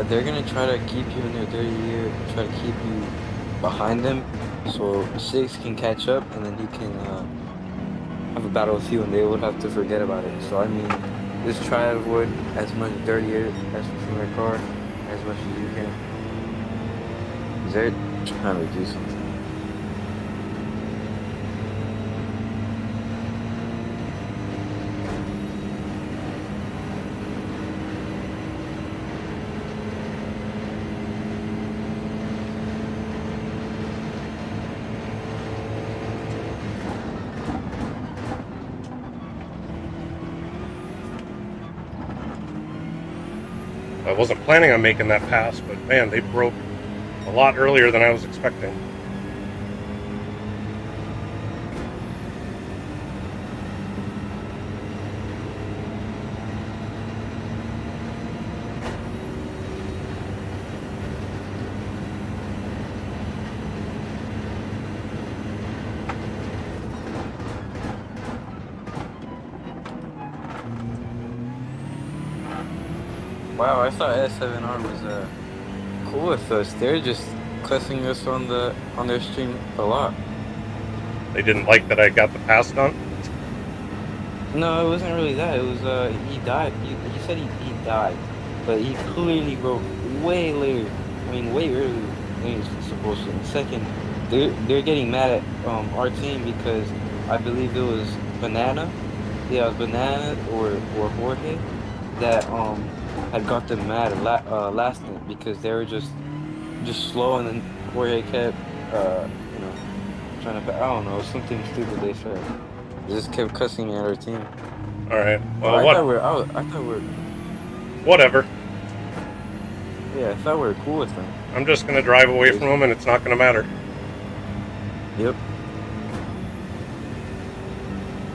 They're gonna try to keep you in their dirty air, try to keep you behind them, so 6 can catch up, and then he can have a battle with you, and they would have to forget about it. So I mean, Just try to avoid as much dirty air as from their car as much as you can. 'Cause they're trying to do something. I wasn't planning on making that pass, but man, they broke a lot earlier than I was expecting. Wow, I thought S7R was cool with us. They're just cussing us on their stream a lot. They didn't like that I got the pass done. No, it wasn't really that. It was he died. He said he died, but he clearly broke way later. I mean, way earlier than he was supposed to. And second, they're getting mad at our team because I believe it was Banana. Yeah, it was Banana or Jorge that had got them mad last night because they were just slow, and then Jorge kept you know, trying to, I don't know, something stupid they said. They just kept cussing at our team. All right. Well, I what? thought we're Whatever. yeah, I thought we were cool with them. I'm just gonna drive away from them, and it's not gonna matter. Yep.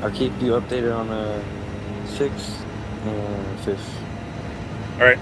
I'll keep you updated on 6th and 5th. All right.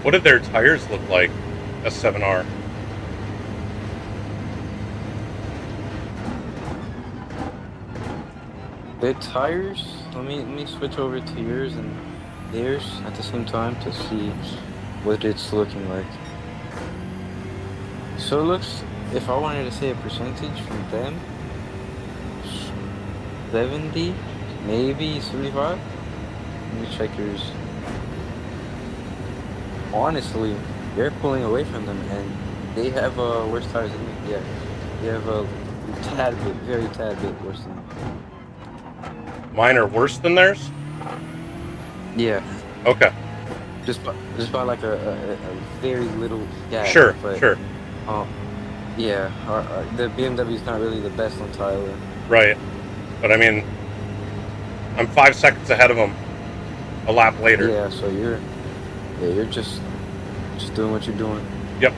What did their tires look like? S7R. The tires, let me switch over to yours and theirs at the same time to see what it's looking like. So it looks, if I wanted to say a percentage from them, 70, maybe 75. Let me check yours. Honestly, they're pulling away from them, and they have worse tires than me. Yeah, they have tad bit, very tad bit worse than. Mine are worse than theirs? Yeah. Okay. Just by like a very little gap. Sure, but, sure. Yeah, the BMW's not really the best on Tyler. Right. But I mean, I'm 5 seconds ahead of them a lap later. Yeah, so you're just doing what you're doing. Yep.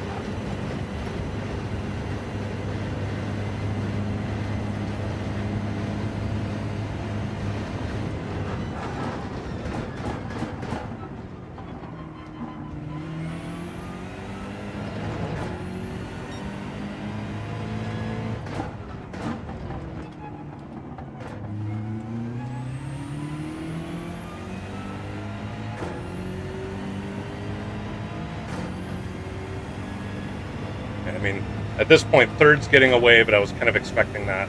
I mean, at this point, third's getting away, but I was kind of expecting that.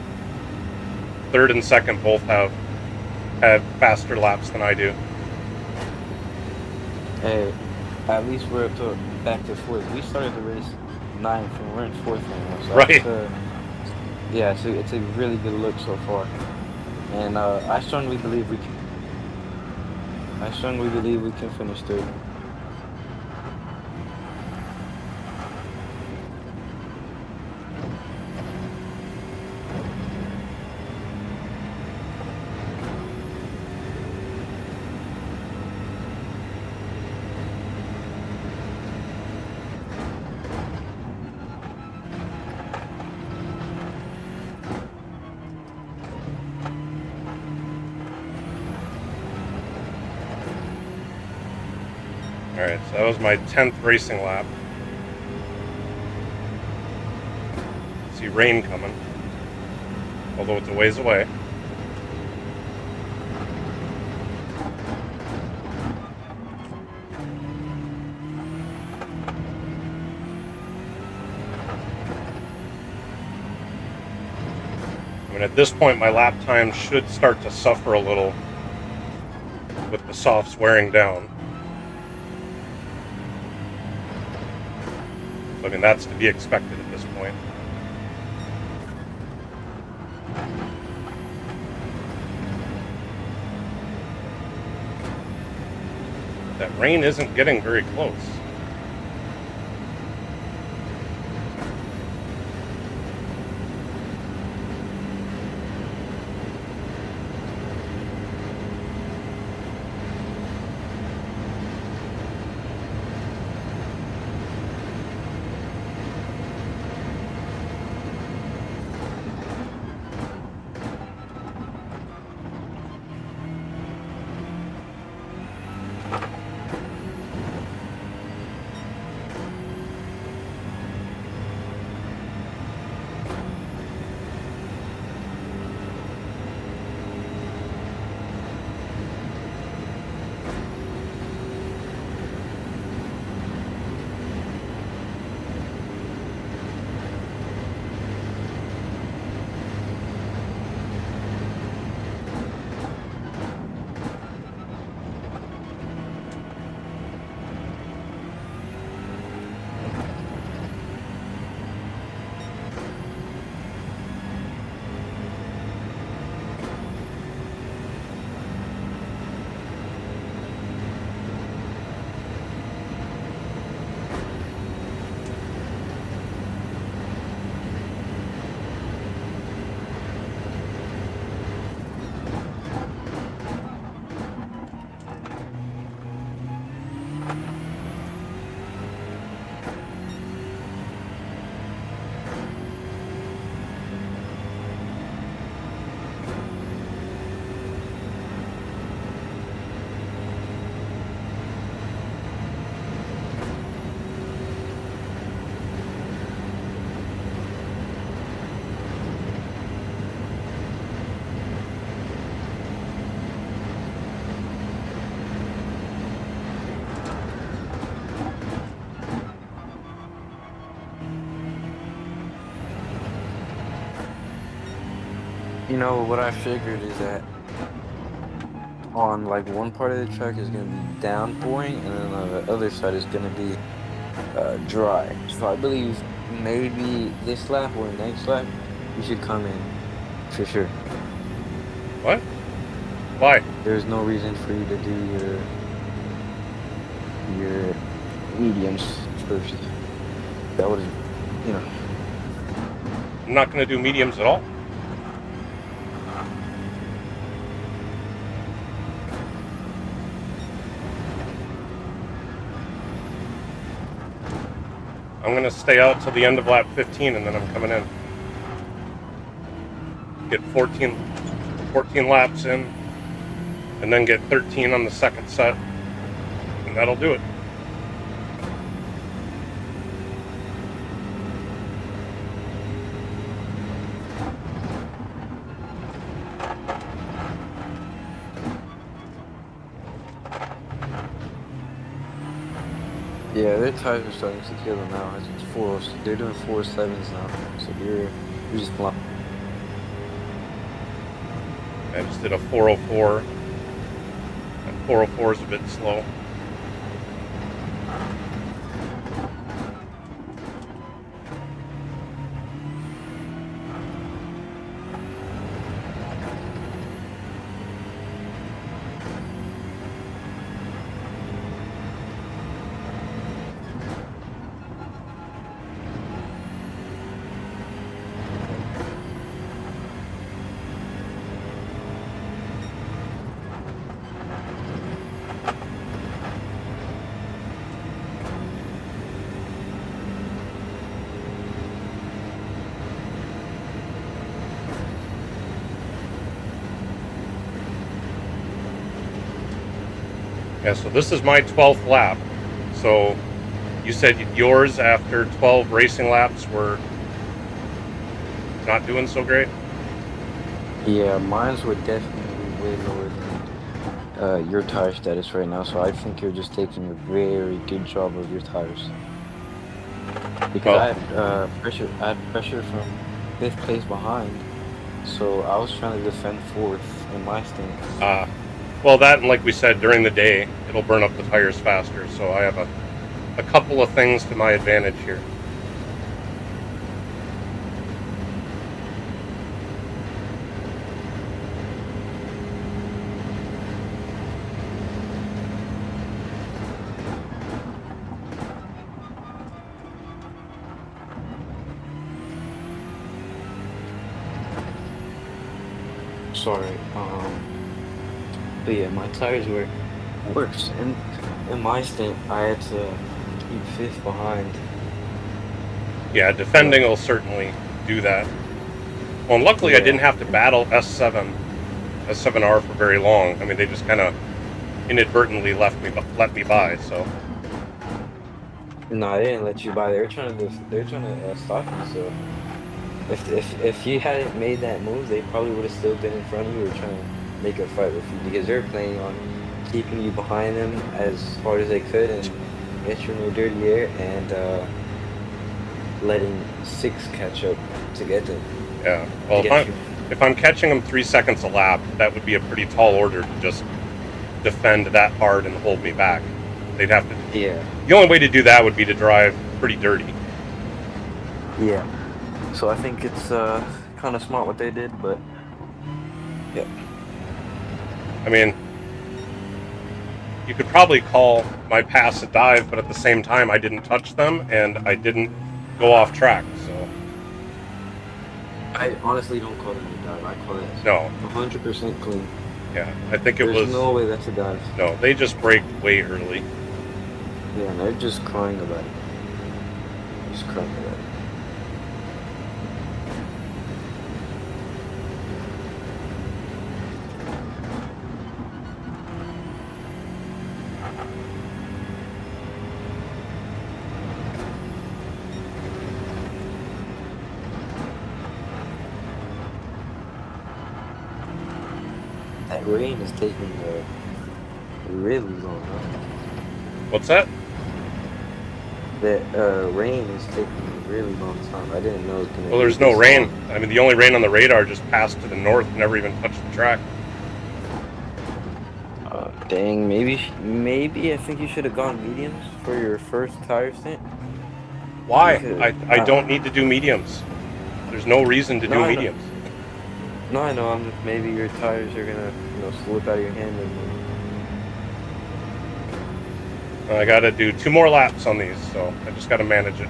Third and second both have faster laps than I do. Hey, at least we're back to fourth. We started the race ninth, and we're in fourth now. So Right. Yeah, so it's a really good look so far, and I strongly believe we can. Finish third. Alright, so that was my 10th racing lap. See rain coming, although it's a ways away. I mean, at this point, my lap time should start to suffer a little with the softs wearing down. I mean, that's to be expected at this point. That rain isn't getting very close. You know, what I figured is that on like one part of the track is going to be downpouring, and then on the other side is going to be dry. So I believe maybe this lap or next lap You should come in, for sure. What? Why? There's no reason for you to do your mediums first. That would, you know. I'm not going to do mediums at all. I'm going to stay out till the end of lap 15 and then I'm coming in. Get 14 laps in and then get 13 on the second set. And that'll do it. Yeah, their tires are starting to kill them now. They're doing 4.7s now, so you're just flying. I just did a 404. That 404 is a bit slow. Yeah, so this is my 12th lap. So you said yours after 12 racing laps were not doing so great? Yeah, mines were definitely way lower than your tire status right now, so I think you're just taking a very good job of your tires. Because I had pressure from 5th place behind, so I was trying to defend 4th in my stint. Well, that, and like we said, during the day, it'll burn up the tires faster, so I have a couple of things to my advantage here. Sorry, but yeah, my tires were worse. In my stint, I had to keep 5th behind. Yeah, defending will certainly do that. Well, and luckily I didn't have to battle S7R for very long. I mean, they just kind of inadvertently let me by. So. No, they didn't let you by. They're trying to stop you. So if you hadn't made that move, they probably would have still been in front of you or trying to make a fight with you, because they're planning on keeping you behind them as hard as they could and get you in your dirty air and letting 6 catch up to get them. Yeah. Well, if I'm catching them 3 seconds a lap, that would be a pretty tall order to just defend that hard and hold me back. They'd have to. Yeah. The only way to do that would be to drive pretty dirty. Yeah. So I think it's kind of smart what they did, but yeah. I mean, you could probably call my pass a dive, but at the same time, I didn't touch them and I didn't go off track. So I honestly don't call it a dive. I call it 100% clean. Yeah, I think it was. There's no way that's a dive. No, they just braked way early. Yeah, and they're just crying about it. Just crying about it. That rain is taking a really long time. What's that? That rain is taking a really long time. I didn't know it was going to. Well, there's no rain. I mean, the only rain on the radar just passed to the north and never even touched the track. Dang, maybe I think you should have gone mediums for your first tire stint. Why? I don't need to do mediums. There's no reason to do mediums. No, I know. Maybe your tires are gonna, slip out of your hand and. I got to do 2 more laps on these, so I just got to manage it.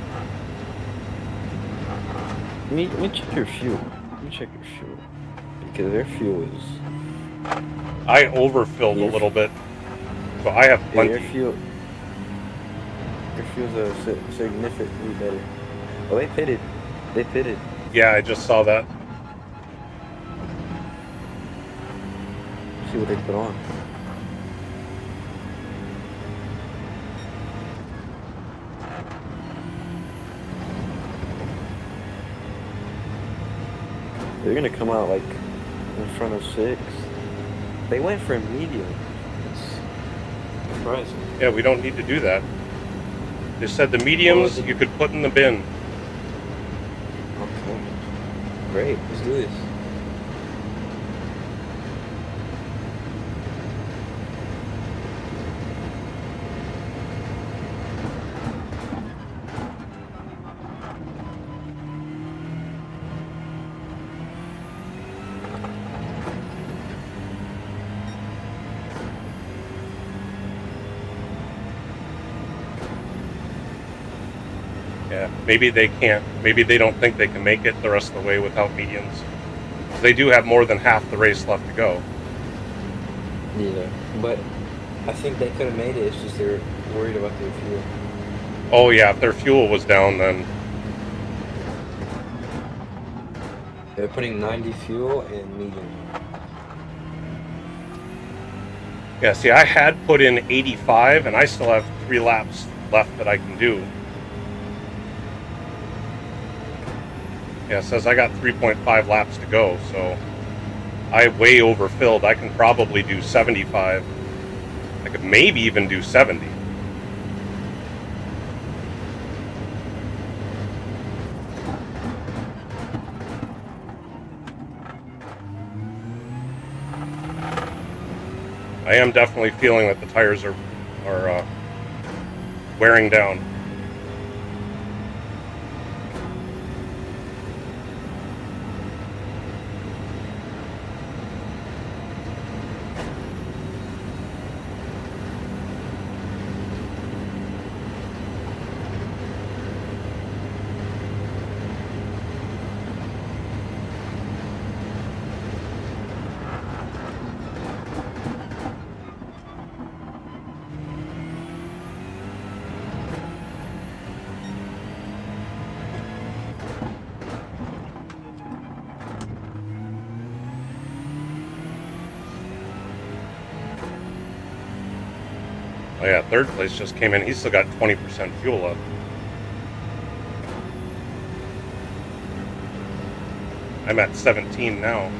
Let me check your fuel. Because their fuel is. I overfilled a little bit, so I have plenty. Your fuel's significantly better. Oh, they pitted. Yeah, I just saw that. Let's see what they put on. They're gonna come out like in front of 6. They went for a medium. It's surprising. Yeah, we don't need to do that. They said the mediums you could put in the bin. Okay. Great, let's do this. Yeah, maybe they can't. Maybe they don't think they can make it the rest of the way without mediums. They do have more than half the race left to go. Yeah, but I think they could have made it. It's just they're worried about their fuel. Oh yeah, if their fuel was down, then they're putting 90 fuel and medium. yeah. See, I had put in 85, and I still have 3 laps left that I can do. Yeah, it says I got 3.5 laps to go, so I way overfilled. I can probably do 75. I could maybe even do 70. I am definitely feeling that the tires are wearing down. Oh yeah, 3rd place just came in. He's still got 20% fuel left. I'm at 17 now.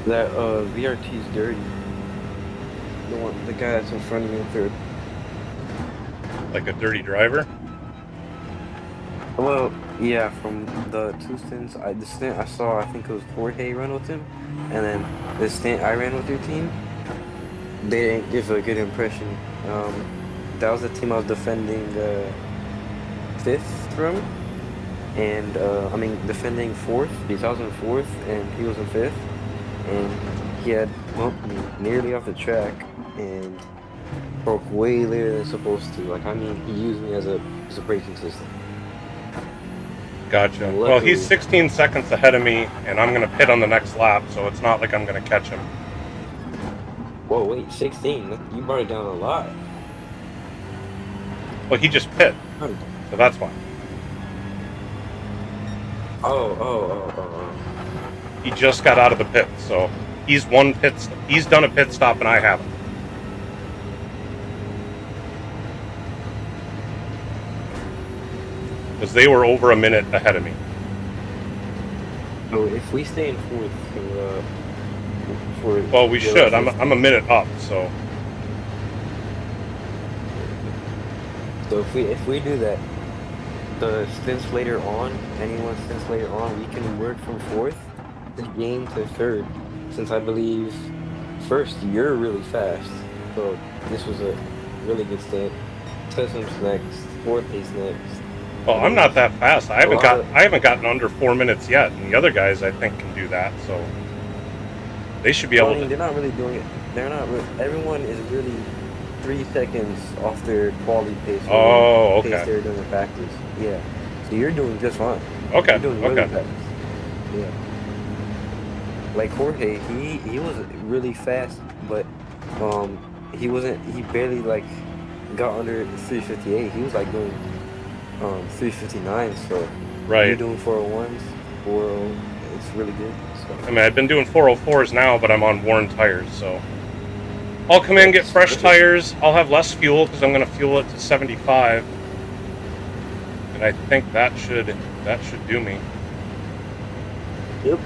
That VRT's dirty. The guy that's in front of me in 3rd. Like a dirty driver? Well, yeah, from the 2 stints, the stint I saw, I think it was Jorge ran with him, and then the stint I ran with your team, they didn't give a good impression. That was the team I was defending 5th from, and defending 4th, because I was in 4th and he was in 5th, and he had bumped me nearly off the track and broke way later than supposed to. He used me as a braking system. Gotcha. Luckily, well, he's 16 seconds ahead of me, and I'm going to pit on the next lap, so it's not like I'm going to catch him. Whoa, wait, 16? You brought it down a lot. Well, he just pit, so that's why. Oh. He just got out of the pit, so he's done a pit stop, and I haven't. Because they were over a minute ahead of me. So if we stay in fourth for Well, we the should. rest of I'm a minute up, so. so if we do that, the stints later on, anyone stints later on, we can work from fourth to gain to third. Since I believe first you're really fast, so this was a really good stint. Teslam's next, fourth is next. Well, I I'm not believe that fast. a lot of I haven't gotten under 4 minutes yet, and the other guys I think can do that. So they should be well, I able mean, to. they're not really doing it. They're not. Everyone is really 3 seconds off their quality pace. Oh, Pace okay. they're doing in practice. Yeah. So you're doing just fine. Okay. You're doing really Okay. fast. Yeah. Like Jorge, he was really fast, but he wasn't. He barely like got under 358. He was like doing 359. So you're Right. doing 401s, 40. It's really good. So I mean, I've been doing 404s now, but I'm on worn tires, so I'll come in, get that's fresh good. tires. I'll have less fuel because I'm going to fuel it to 75, and I think that should do me. Yep.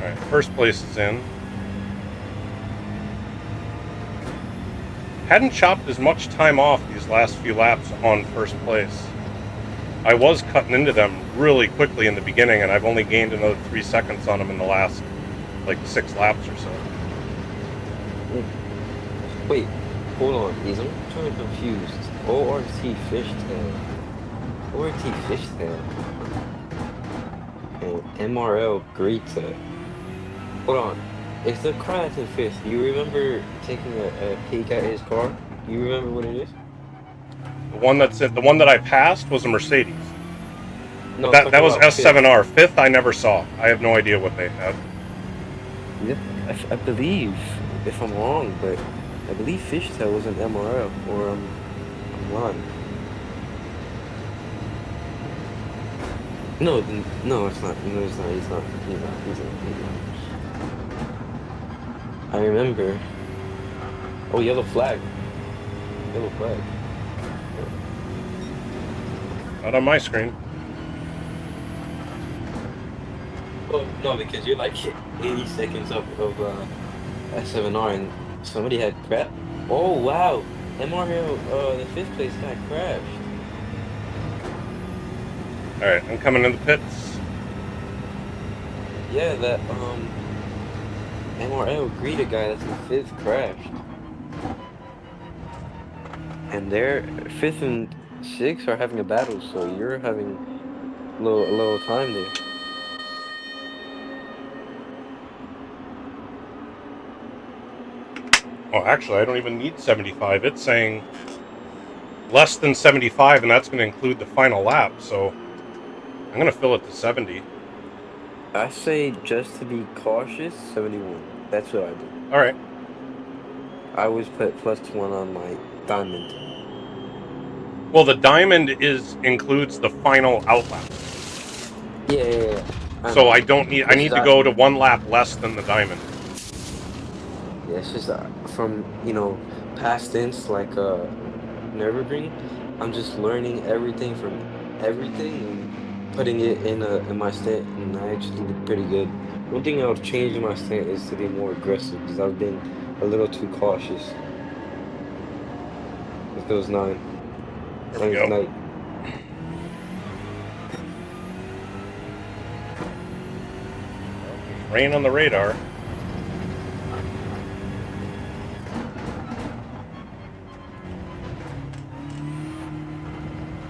All right, first place is in. Hadn't chopped as much time off these last few laps on first place. I was cutting into them really quickly in the beginning, and I've only gained another 3 seconds on them in the last, like, 6 laps or so. Wait, hold on, please. I'm kind of confused. ORT fishtail. ORT fishtail. And MRL Greta. Hold on. If the car in fifth, you remember taking a peek at his car? You remember what it is? The one that I passed was a Mercedes. No, I'm That talking was about fifth. S7R. Fifth, I never saw. I have no idea what they had. Yep. I believe, if I'm wrong, but I believe fishtail was an MRL, or I'm lying. No, no, it's not. No, it's not. He's not. He's not. He's not. He's not. I remember. Oh, yellow flag. Yellow flag. Not on my screen. Oh, no, because you're like 80 seconds up of S7R and somebody had crap. Oh, wow. MRL, the fifth place guy crashed. All right, I'm coming in the pits. Yeah, that, MRL Greta guy that's in fifth crashed. And they're fifth and sixth are having a battle, so you're having a little time there. Oh, actually, I don't even need 75. It's saying less than 75, and that's going to include the final lap. So I'm going to fill it to 70. I say just to be cautious, 71. That's what I do. All right. I always put +1 on my diamond. Well, the diamond includes the final outlap. Yeah. So I don't need. I need to go to 1 lap less than the diamond. Yeah, it's just from past stints like Nürburgring. I'm just learning everything from everything and putting it in my stint, and I actually did pretty good. One thing I would change in my stint is to be more aggressive because I've been a little too cautious with those 9. There we go. Night. Rain on the radar.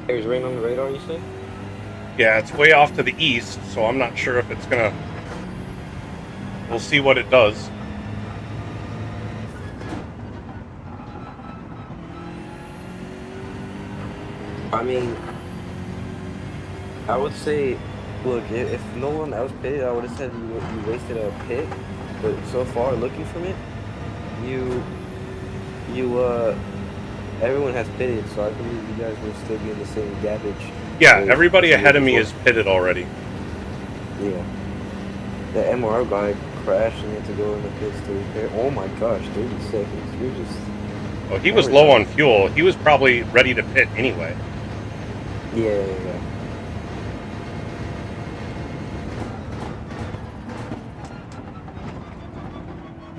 There's rain on the radar, you say? Yeah, it's way off to the east, so I'm not sure if it's gonna. We'll see what it does. I mean, I would say, look, if no one else pitted, I would have said you wasted a pit. But so far, looking from it, everyone has pitted, so I believe you guys will still be in the same garbage. Yeah, everybody ahead of me is pitted already. Yeah. The MRO guy crash and you have to go in the pits to repair. Oh my gosh, 30 seconds. You're just... Well, he was low on fuel. He was probably ready to pit anyway. Yeah.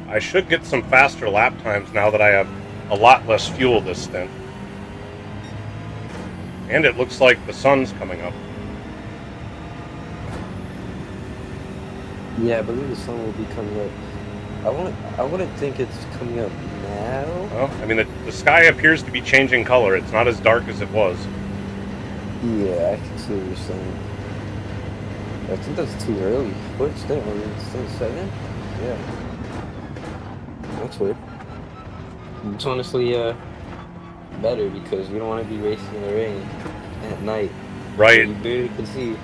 I should get some faster lap times now that I have a lot less fuel this stint. And it looks like the sun's coming up. Yeah, I believe the sun will be coming up. I wouldn't think it's coming up now. Well, I mean, the sky appears to be changing color. It's not as dark as it was. Yeah, I can see what you're saying. I think that's too early. What's that one? It's 7? Yeah. That's weird. It's honestly better because you don't want to be racing in the rain at night. Right. You barely can see.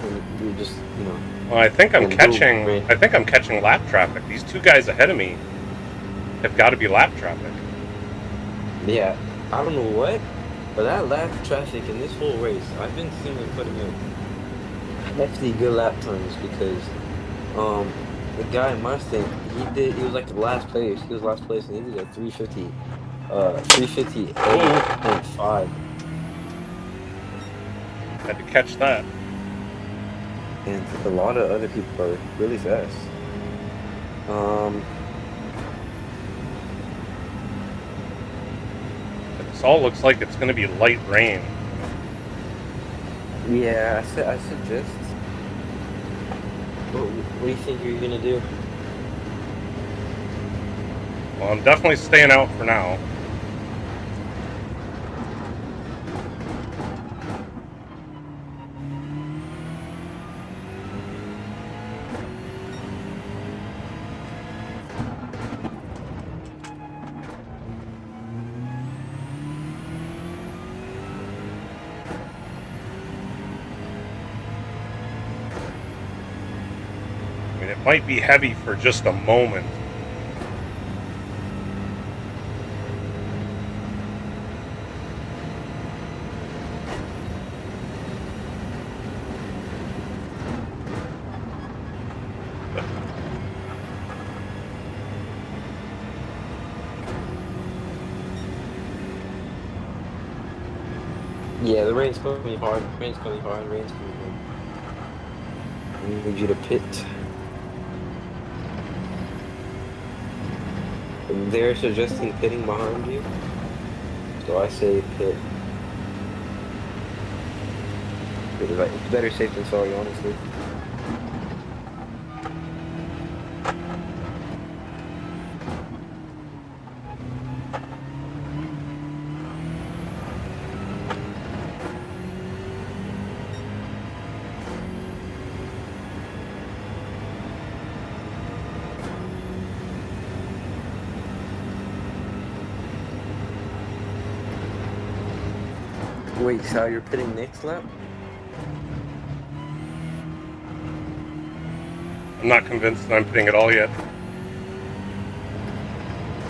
And you're just, you know. Well, I think I'm catching lap traffic. These two guys ahead of me have got to be lap traffic. Yeah, I don't know what, but that lap traffic in this whole race, I've been seeing them putting in hefty good lap times because the guy in Mustang, he was like the last place. He was last place and he did a 358.5. Had to catch that. And a lot of other people are really fast. This all looks like it's going to be light rain. Yeah, I suggest. What do you think you're gonna do? Well, I'm definitely staying out for now. I mean, it might be heavy for just a moment. Yeah, the rain's coming hard. Rain's coming hard. Rain's coming hard. I need you to pit. They're suggesting pitting behind you, so I say pit. It's better safe than sorry, honestly. Wait, Sal, you're pitting next lap? I'm not convinced that I'm pitting at all yet.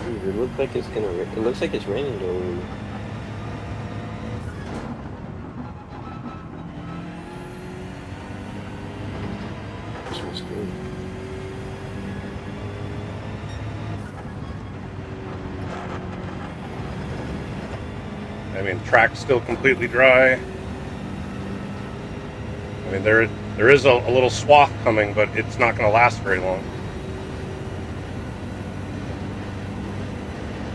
Dude, it looks like it's gonna. It looks like it's raining though. This good. I mean, track's still completely dry. I mean, there is a little swath coming, but it's not going to last very long.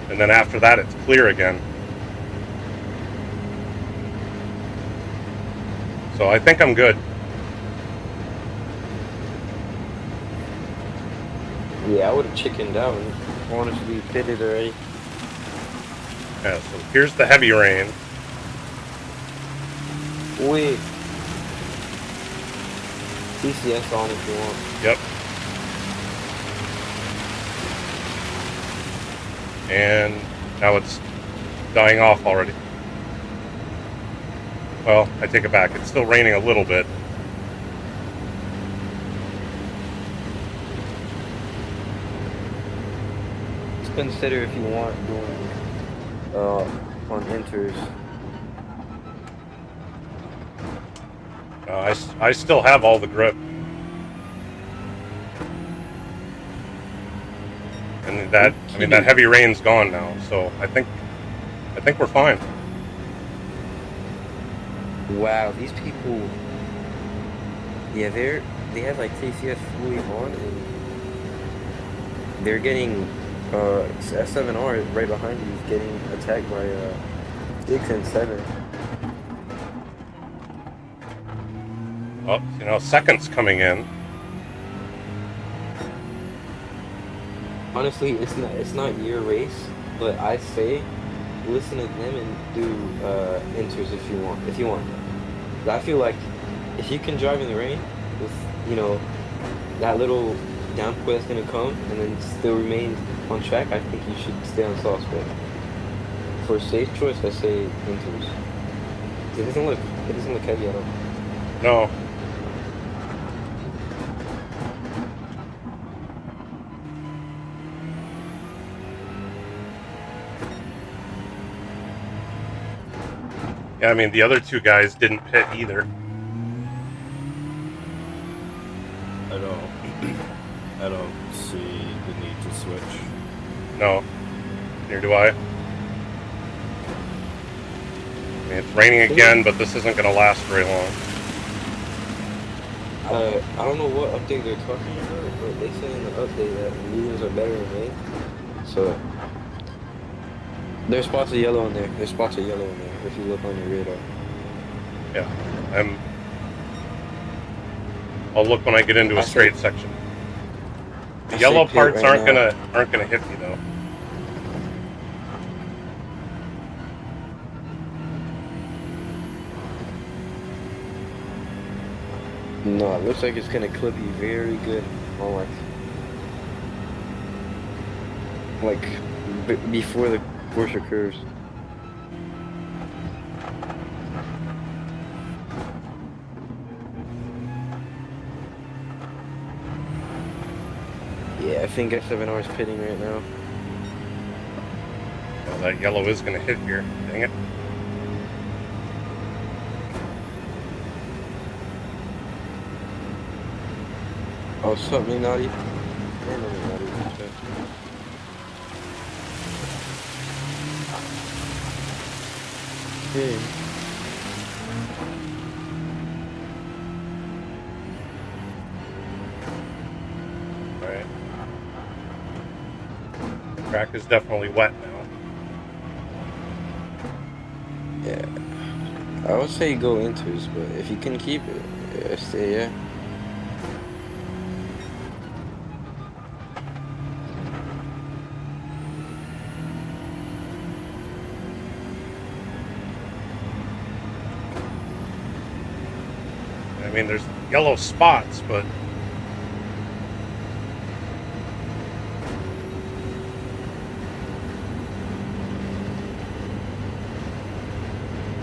And then after that, it's clear again. So I think I'm good. Yeah, I would have chickened out and wanted to be pitted already. Yeah, so here's the heavy rain. Wait. TCS on if you want. Yep. And now it's dying off already. Well, I take it back. It's still raining a little bit. Just consider if you want doing on inters. I still have all the grip. And that, I mean, that heavy rain's gone now, so I think we're fine. Wow, these people. Yeah, they have like TCS fully on, and they're getting S7R right behind you is getting attacked by 6 and 7. Oh, you know, second's coming in. Honestly, it's not your race, but I say listen to them and do inters if you want. If you want, I feel like if you can drive in the rain with that little downpour that's gonna come and then still remain on track, I think you should stay on soft spec. For a safe choice, I say inters. It doesn't look heavy at all. No. Yeah, I mean, the other two guys didn't pit either. I don't see the need to switch. No. Neither do I. I mean, it's raining again, but this isn't going to last very long. I don't know what update they're talking about, but they say in the update that mediums are better than rain. So there's spots of yellow in there. There's spots of yellow in there if you look on your radar. Yeah, I'll look when I get into a straight section. The yellow parts aren't gonna hit me though. No, it looks like it's gonna clip you very good on before the course occurs. Yeah, I think S7R is pitting right now. Well, that yellow is going to hit here. Dang it. Oh, something naughty. Okay. Alright. Track is definitely wet now. Yeah. I would say go inters, but if you can keep it, stay, yeah. I mean, there's yellow spots, but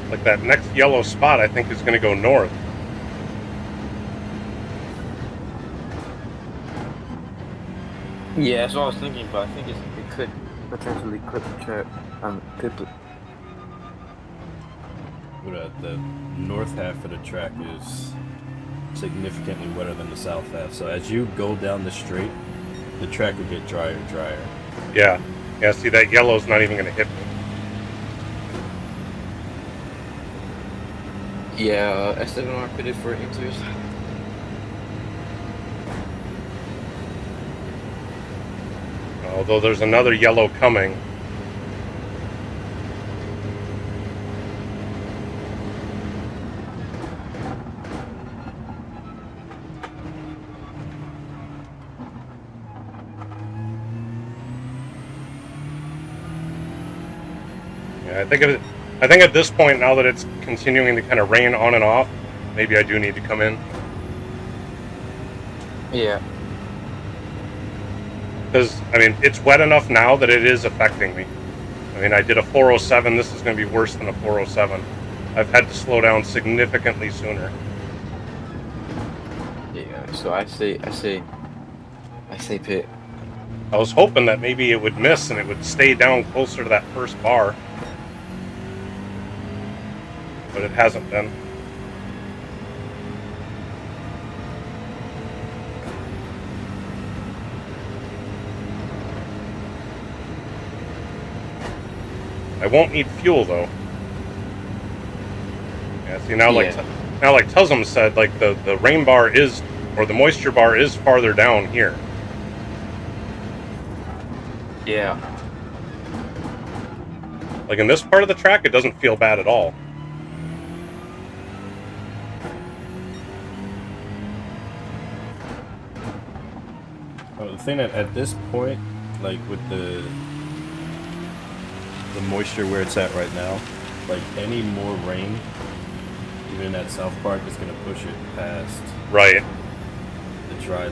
like that next yellow spot, I think is going to go north. Yeah, that's what I was thinking, but I think it could potentially clip the track. Clip it. But the north half of the track is significantly wetter than the south half. So as you go down the straight, the track will get drier and drier. Yeah. Yeah, see, that yellow's not even going to hit me. Yeah, S7R pitted for inters. Although there's another yellow coming. Yeah, I think at this point, now that it's continuing to kind of rain on and off, maybe I do need to come in. Yeah. Because, I mean, it's wet enough now that it is affecting me. I mean, I did a 407. This is going to be worse than a 407. I've had to slow down significantly sooner. Yeah, so I say pit. I was hoping that maybe it would miss and it would stay down closer to that first bar. But it hasn't been. I won't need fuel though. Yeah, see now like Yeah. now like Tuzum said, like the rain bar is, or the moisture bar is farther down here. Yeah. Like in this part of the track, it doesn't feel bad at all. Oh, the thing that at this point, like with the moisture where it's at right now, like any more rain, even in that south part, is going to push it past Right. the dry.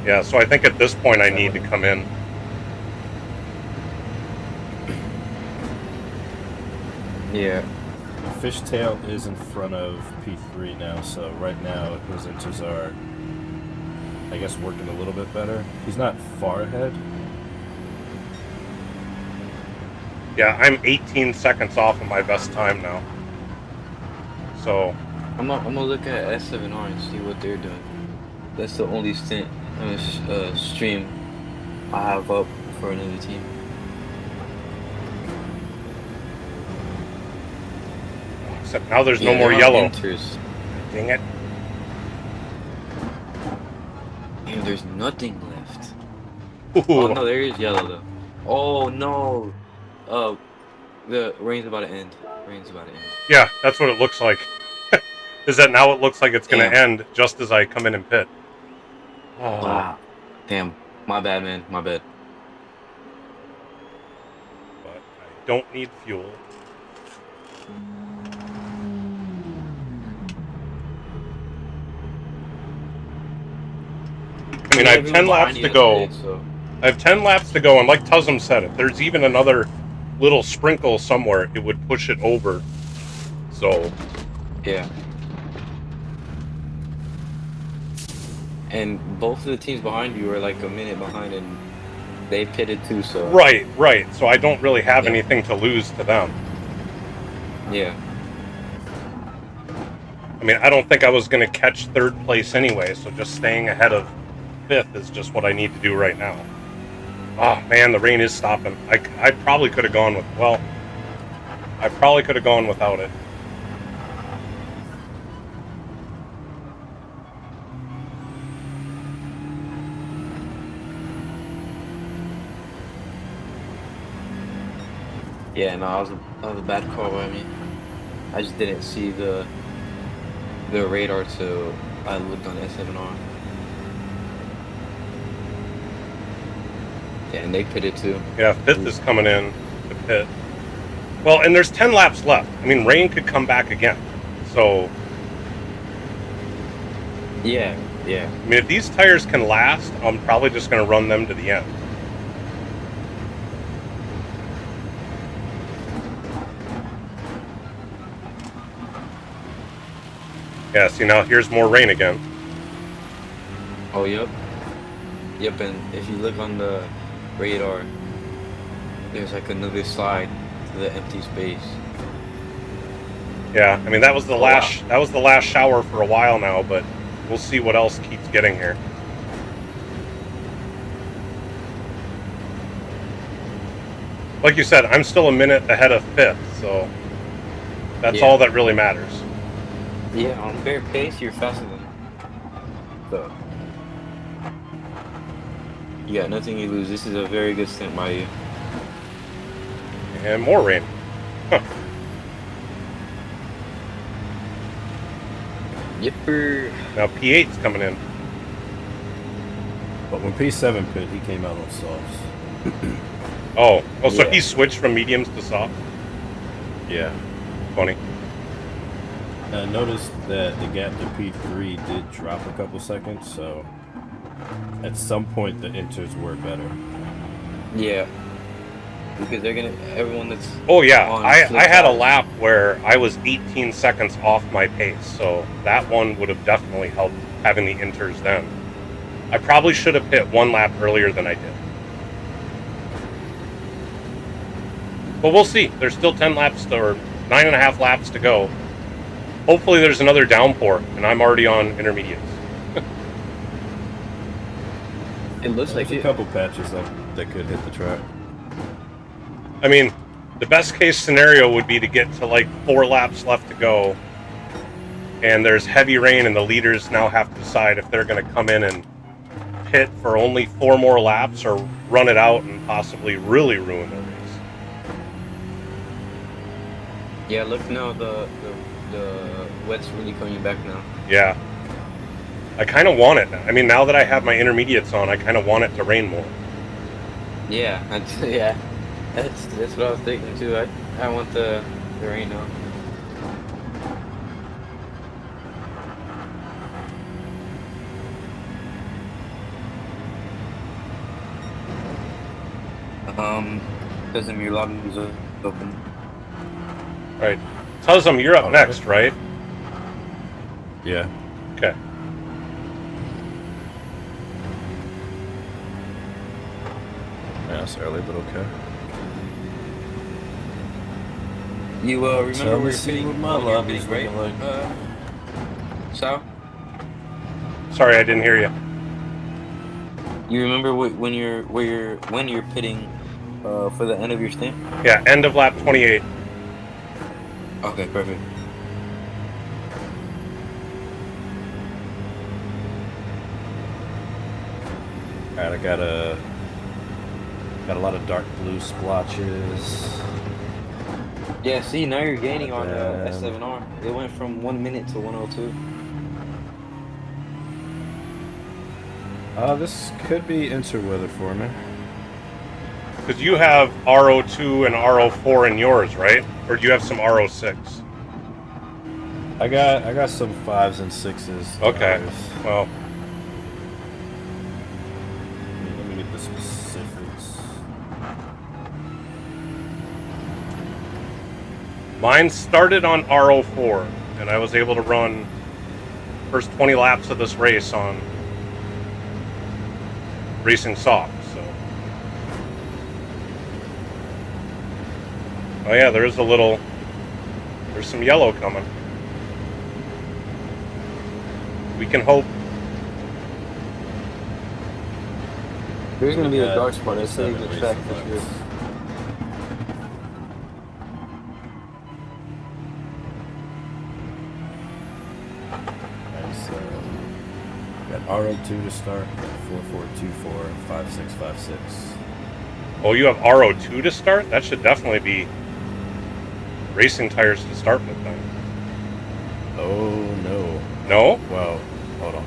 Yeah, so I think at this point I need to come in. Yeah. Fishtail is in front of P3 now, so right now his inters are, I guess, working a little bit better. He's not far ahead. Yeah, I'm 18 seconds off of my best time now. So, I'm gonna look at S7R and see what they're doing. That's the only stint stream I have up for another team. except now there's no Yeah, more they're on yellow. inters. Dang it. Damn, there's nothing left. Ooh. Oh no, there is yellow though. Oh no. The rain's about to end. Rain's about to end. Yeah, that's what it looks like. Is that now it looks like it's going to Damn. end just as I come in and pit. Oh. Wow. Damn. My bad, man. My bad. But I don't need fuel. I mean, I have 10 laps to go. I have 10 laps to go, and like Tuzum said, if there's even another little sprinkle somewhere, it would push it over. So, Yeah. And both of the teams behind you are like a minute behind, and they pitted too. So right. So I don't really have Yeah. anything to lose to them. Yeah. I mean, I don't think I was going to catch third place anyway, so just staying ahead of fifth is just what I need to do right now. Oh, man, the rain is stopping. I probably could have gone with, well, I probably could have gone without it. Yeah. No, that was a bad call by me. I just didn't see the radar till I looked on S7R. Yeah, and they pitted too. Yeah, fifth is coming in to pit. Well, and there's 10 laps left. I mean, rain could come back again. So, Yeah. Yeah. I mean, if these tires can last, I'm probably just going to run them to the end. Yeah, see, now here's more rain again. Oh, yep. Yep, and if you look on the radar, there's like another slide to the empty space. Yeah, I mean, that was the Oh, last wow. that was the last shower for a while now, but we'll see what else keeps getting here. Like you said, I'm still a minute ahead of fifth, so that's Yeah. all that really matters. Yeah, on fair pace, you're faster than so. You got nothing you lose. This is a very good stint by you. And more rain. Huh. Yipper. Now P8's coming in. But when P7 pit, he came out on softs. Oh, so Yeah. he switched from mediums to soft? Yeah. Funny. I noticed that the gap to P3 did drop a couple seconds, so at some point the inters were better. Yeah. Because they're gonna everyone that's Oh yeah, on I flip had a tires. lap where I was 18 seconds off my pace, so that one would have definitely helped having the inters then. I probably should have hit one lap earlier than I did. But we'll see. There's still 10 laps, or 9.5 laps to go. Hopefully there's another downpour, and I'm already on intermediates. It looks There's like a it. couple patches that could hit the track. I mean, The best case scenario would be to get to like 4 laps left to go, and there's heavy rain, and the leaders now have to decide if they're going to come in and pit for only 4 more laps or run it out and possibly really ruin the race. Yeah, look now, the wet's really coming back now. Yeah. I kind of want it now. I mean, now that I have my intermediates on, I kind of want it to rain more. Yeah, yeah. That's what I was thinking too. I want the rain now. Doesn't your lobbies open? Right. Tuzum, you're up next, right? Yeah. Okay. Yeah, it's early, but okay. You remember Tell me where see you're what my pitting, lobby's right? looking like. Sal? Sorry, I didn't hear you. You remember when you're pitting for the end of your stint? Yeah, end of lap 28. Okay, perfect. Alright, I got a lot of dark blue splotches. Yeah, see, now you're gaining on Damn. S7R. It went from 1 minute to 102. This could be interweather for me. Because you have RO2 and RO4 in yours, right? Or do you have some RO6? I got some 5s and 6s. Okay. Well, Let me get the specifics. mine started on RO4, and I was able to run first 20 laps of this race on racing soft. So, oh yeah, there's some yellow coming. We can hope. There's gonna be a Yeah, dark spot. I saved 27 the track for racing sure. laps. Alright, so got RO2 to start, 4424, 5656. Oh, you have RO2 to start? That should definitely be racing tires to start with then. Oh no. No? Well, hold on.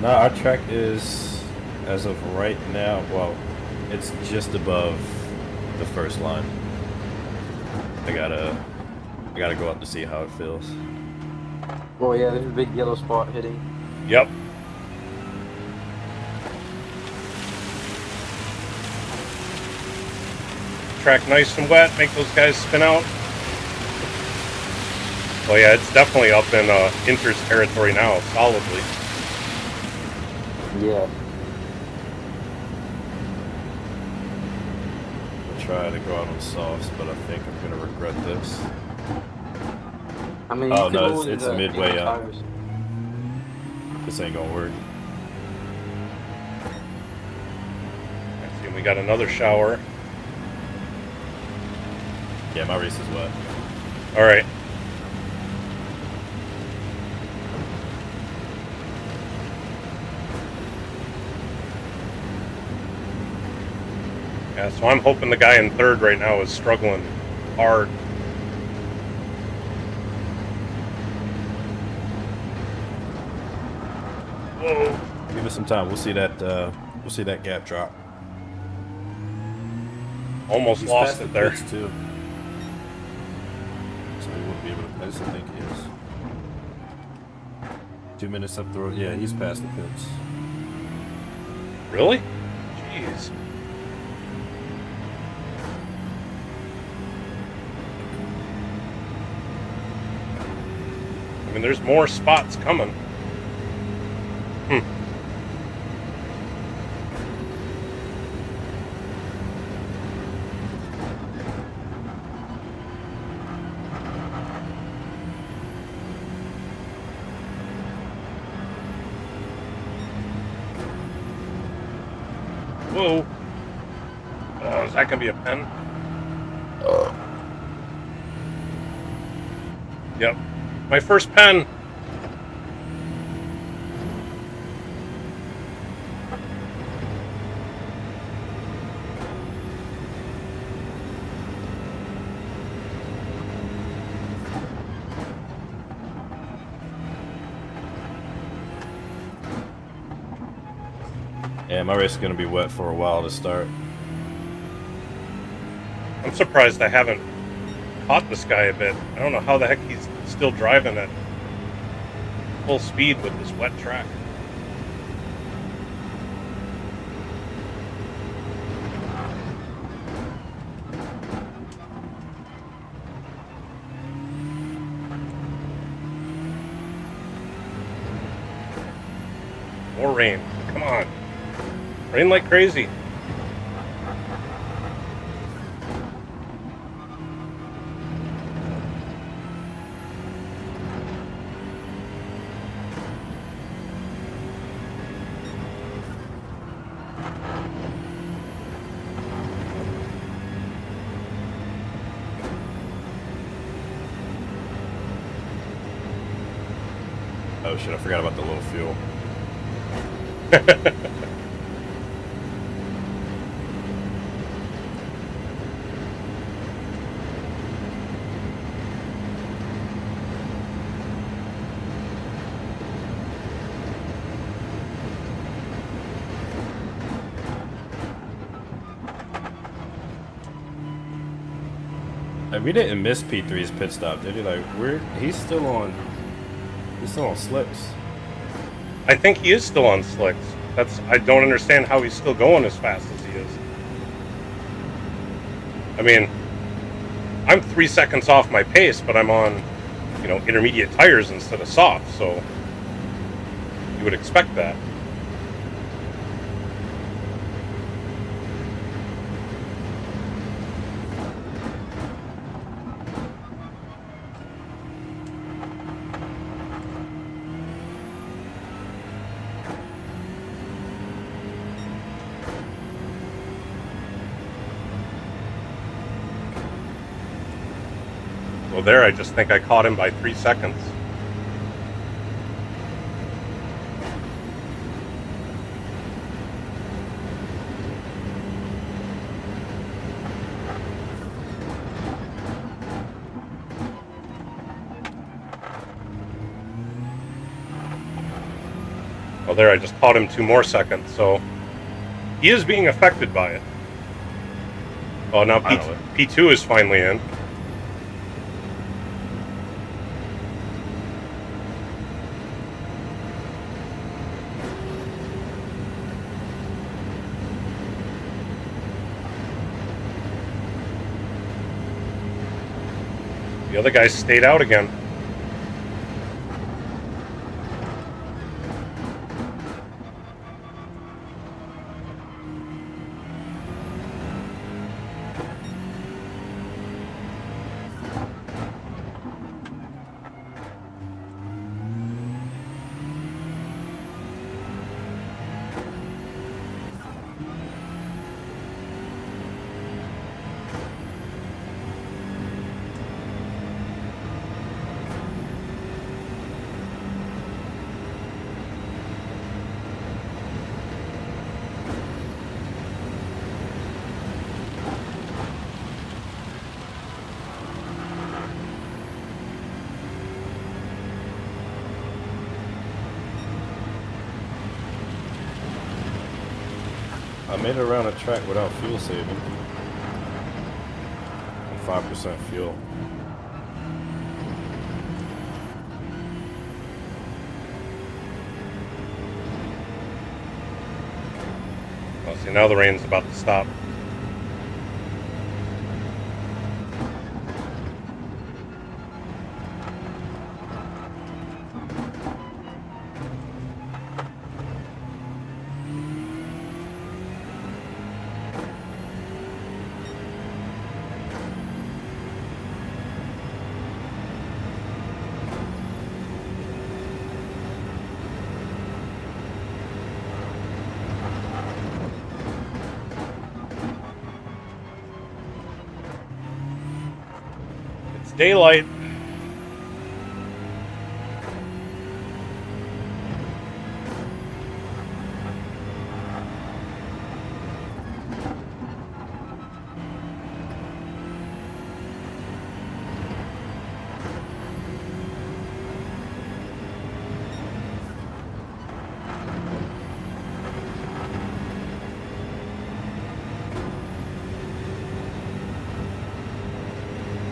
No, our track is, as of right now, well, it's just above the first line. I gotta go out to see how it feels. Oh yeah, there's a big yellow spot hitting. Yep. Track nice and wet, make those guys spin out. Well, yeah, it's definitely up in Inter's territory now, solidly. Yeah. I'll try to go out on softs, but I think I'm gonna regret this. I mean, Oh, you no, could it's always, midway get up. tires. This ain't gonna work. I see we got another shower. Yeah, my race is wet. All right. Yeah, so I'm hoping the guy in third right now is struggling hard. Whoa. Give us some time. We'll see that gap drop. Almost He's lost past it the there. pits, too. So he wouldn't be able to. I just think he is. 2 minutes up the road. Yeah, he's past the pits. Really? Jeez. I mean, there's more spots coming. Whoa. Oh, is that gonna be a pen? Yep. My first pen. Yeah, my race is gonna be wet for a while to start. I'm surprised I haven't caught this guy a bit. I don't know how the heck he's still driving at full speed with this wet track. More rain. Come on. Rain like crazy. Oh shit, I forgot about the low fuel. Like, we didn't miss P3's pit stop, did he? Like, he's still on slicks. I think he is still on slicks. I don't understand how he's still going as fast as he is. I mean, I'm 3 seconds off my pace, but I'm on, intermediate tires instead of soft, so you would expect that. Well, there, I just think I caught him by 3 seconds. Well, there, I just caught him 2 more seconds, so he is being affected by it. Oh, now P2 is finally in. The other guy stayed out again. I made it around a track without fuel saving. 5% fuel. Well, see, now the rain's about to stop. Daylight.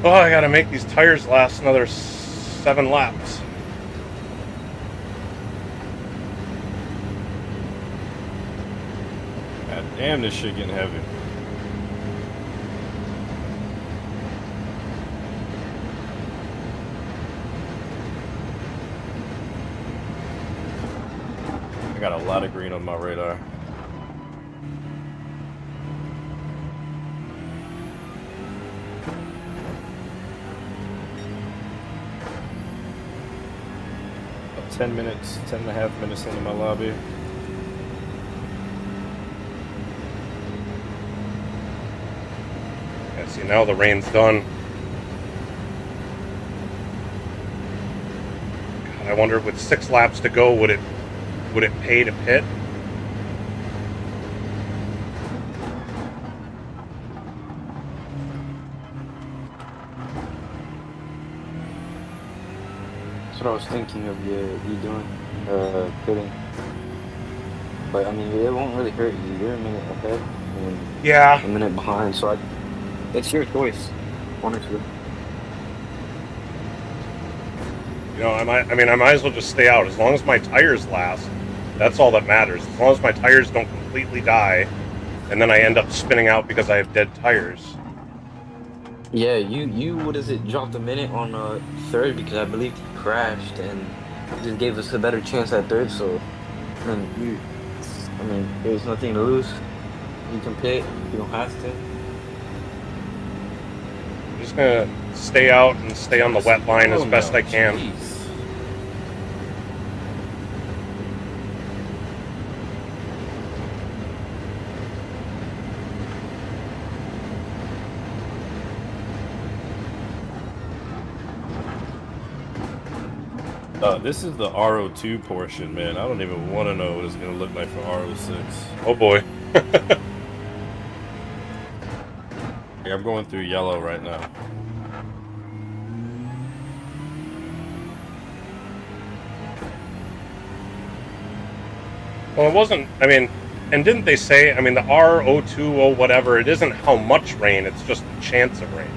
Oh, I gotta make these tires last another 7 laps. God damn, this shit getting heavy. I got a lot of green on my radar. About 10 minutes, 10 and a half minutes into my lobby. Yeah, see, now the rain's done. God, I wonder, with 6 laps to go, would it pay to pit? That's what I was thinking of you doing, pitting. But I mean, it won't really hurt you. You're a minute ahead and Yeah. a minute behind, so it's your choice. One or two. You know, I might as well just stay out. As long as my tires last, that's all that matters. As long as my tires don't completely die, and then I end up spinning out because I have dead tires. Yeah, you what is it? Dropped a minute on third because I believe he crashed and it just gave us a better chance at third. So, I mean, there's nothing to lose. You can pit. You don't have to. I'm just gonna stay out and stay on the wet line as best I can. Jeez. This is the RO2 portion, man. I don't even want to know what it's going to look like for RO6. Oh boy. Like, I'm going through yellow right now. Well, it wasn't, I mean, and didn't they say, I mean, the RO2 whatever, it isn't how much rain, it's just the chance of rain.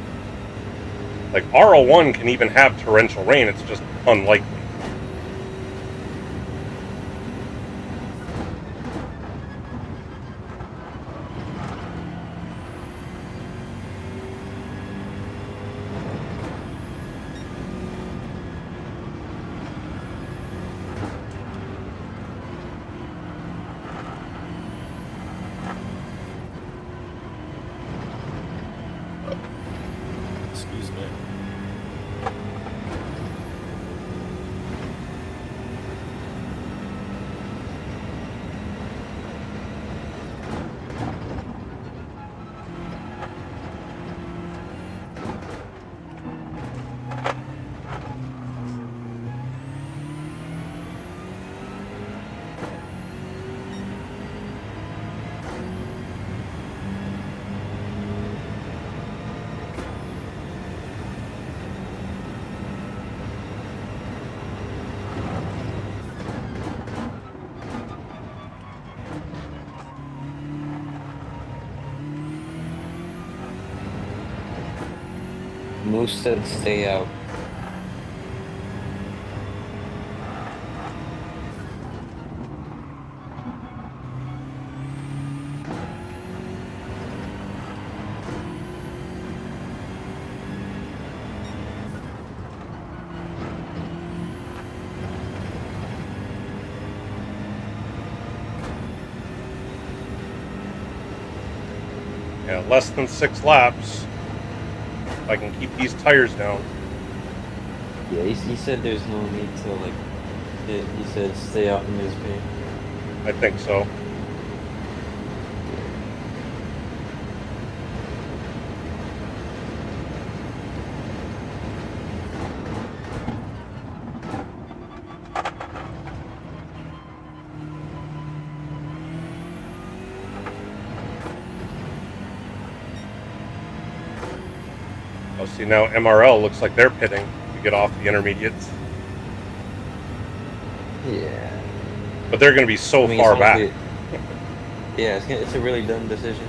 Like, RO1 can even have torrential rain, it's just unlikely. Excuse me. Moose said stay out. Yeah, less than 6 laps. If I can keep these tires down. Yeah, he said there's no need to like. He said stay out in his pain. I think so. Oh, see, now MRL looks like they're pitting to get off the intermediates. Yeah. But they're going to be so I mean, far it's back. honestly- Yeah, it's a really dumb decision.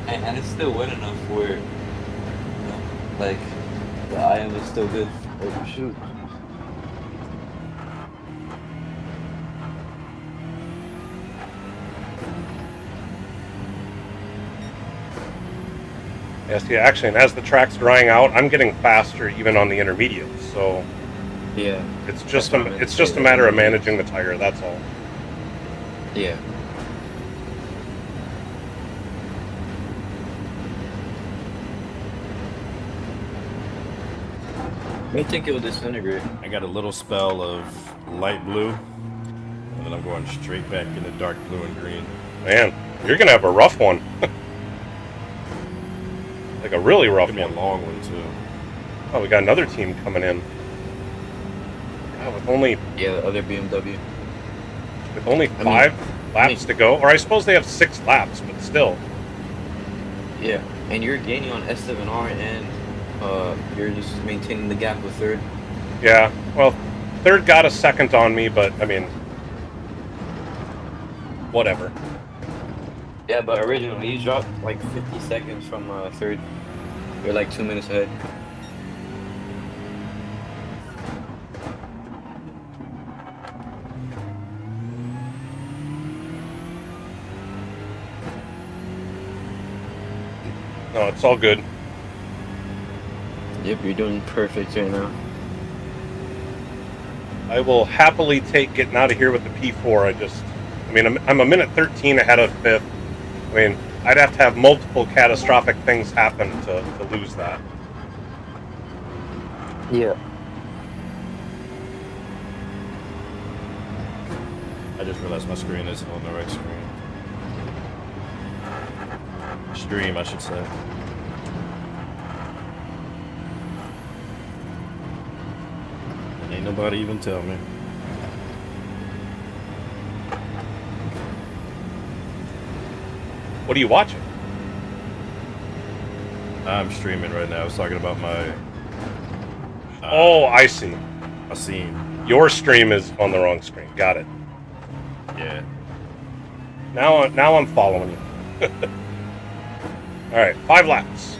And it's still wet enough where, like, the IM is still good. Oh, shoot. Yes, yeah, actually, and as the track's drying out, I'm getting faster even on the intermediates. So Yeah. it's just a matter of managing the tire. That's all. Yeah. I think it will disintegrate. I got a little spell of light blue, and then I'm going straight back into dark blue and green. Man, you're gonna have a rough one. Like a really rough Could be a one. long one too. Oh, we got another team coming in. God, with only Yeah, the other BMW. five laps to go, or I suppose they have 6 laps, but still. Yeah, and you're gaining on S7R, and you're just maintaining the gap with third. Yeah. Well, third got a second on me, but I mean, whatever. Yeah, but originally you dropped like 50 seconds from third. You're like 2 minutes ahead. No, it's all good. Yep, you're doing perfect right now. I will happily take getting out of here with the P4. I mean, I'm a minute 13 ahead of fifth. I mean, I'd have to have multiple catastrophic things happen to lose that. Yeah. I just realized my screen isn't on the right screen. Stream, I should say. Ain't nobody even tell me. What are you watching? I'm streaming right now. I was talking about my. Oh, I see. A scene. Your stream is on the wrong screen. Got it. Yeah. Now I'm following you. All right, 5 laps.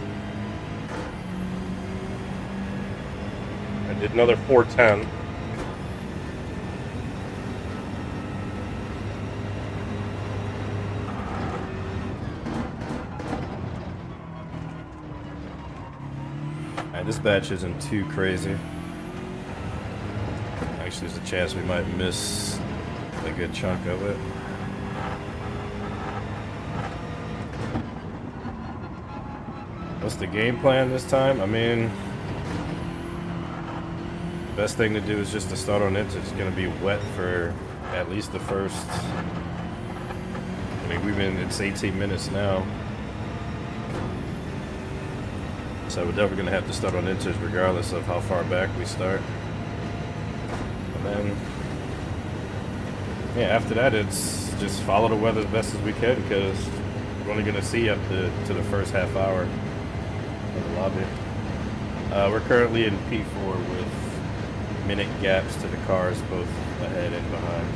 I did another 410. Alright, this batch isn't too crazy. Actually, there's a chance we might miss a good chunk of it. What's the game plan this time? I mean, the best thing to do is just to start on it. It's going to be wet for at least the first. I mean, it's 18 minutes now. So we're definitely going to have to start on inches regardless of how far back we start. And then, yeah, after that, it's just follow the weather as best as we can because we're only going to see up to the first half hour of the lobby. We're currently in P4 with minute gaps to the cars both ahead and behind.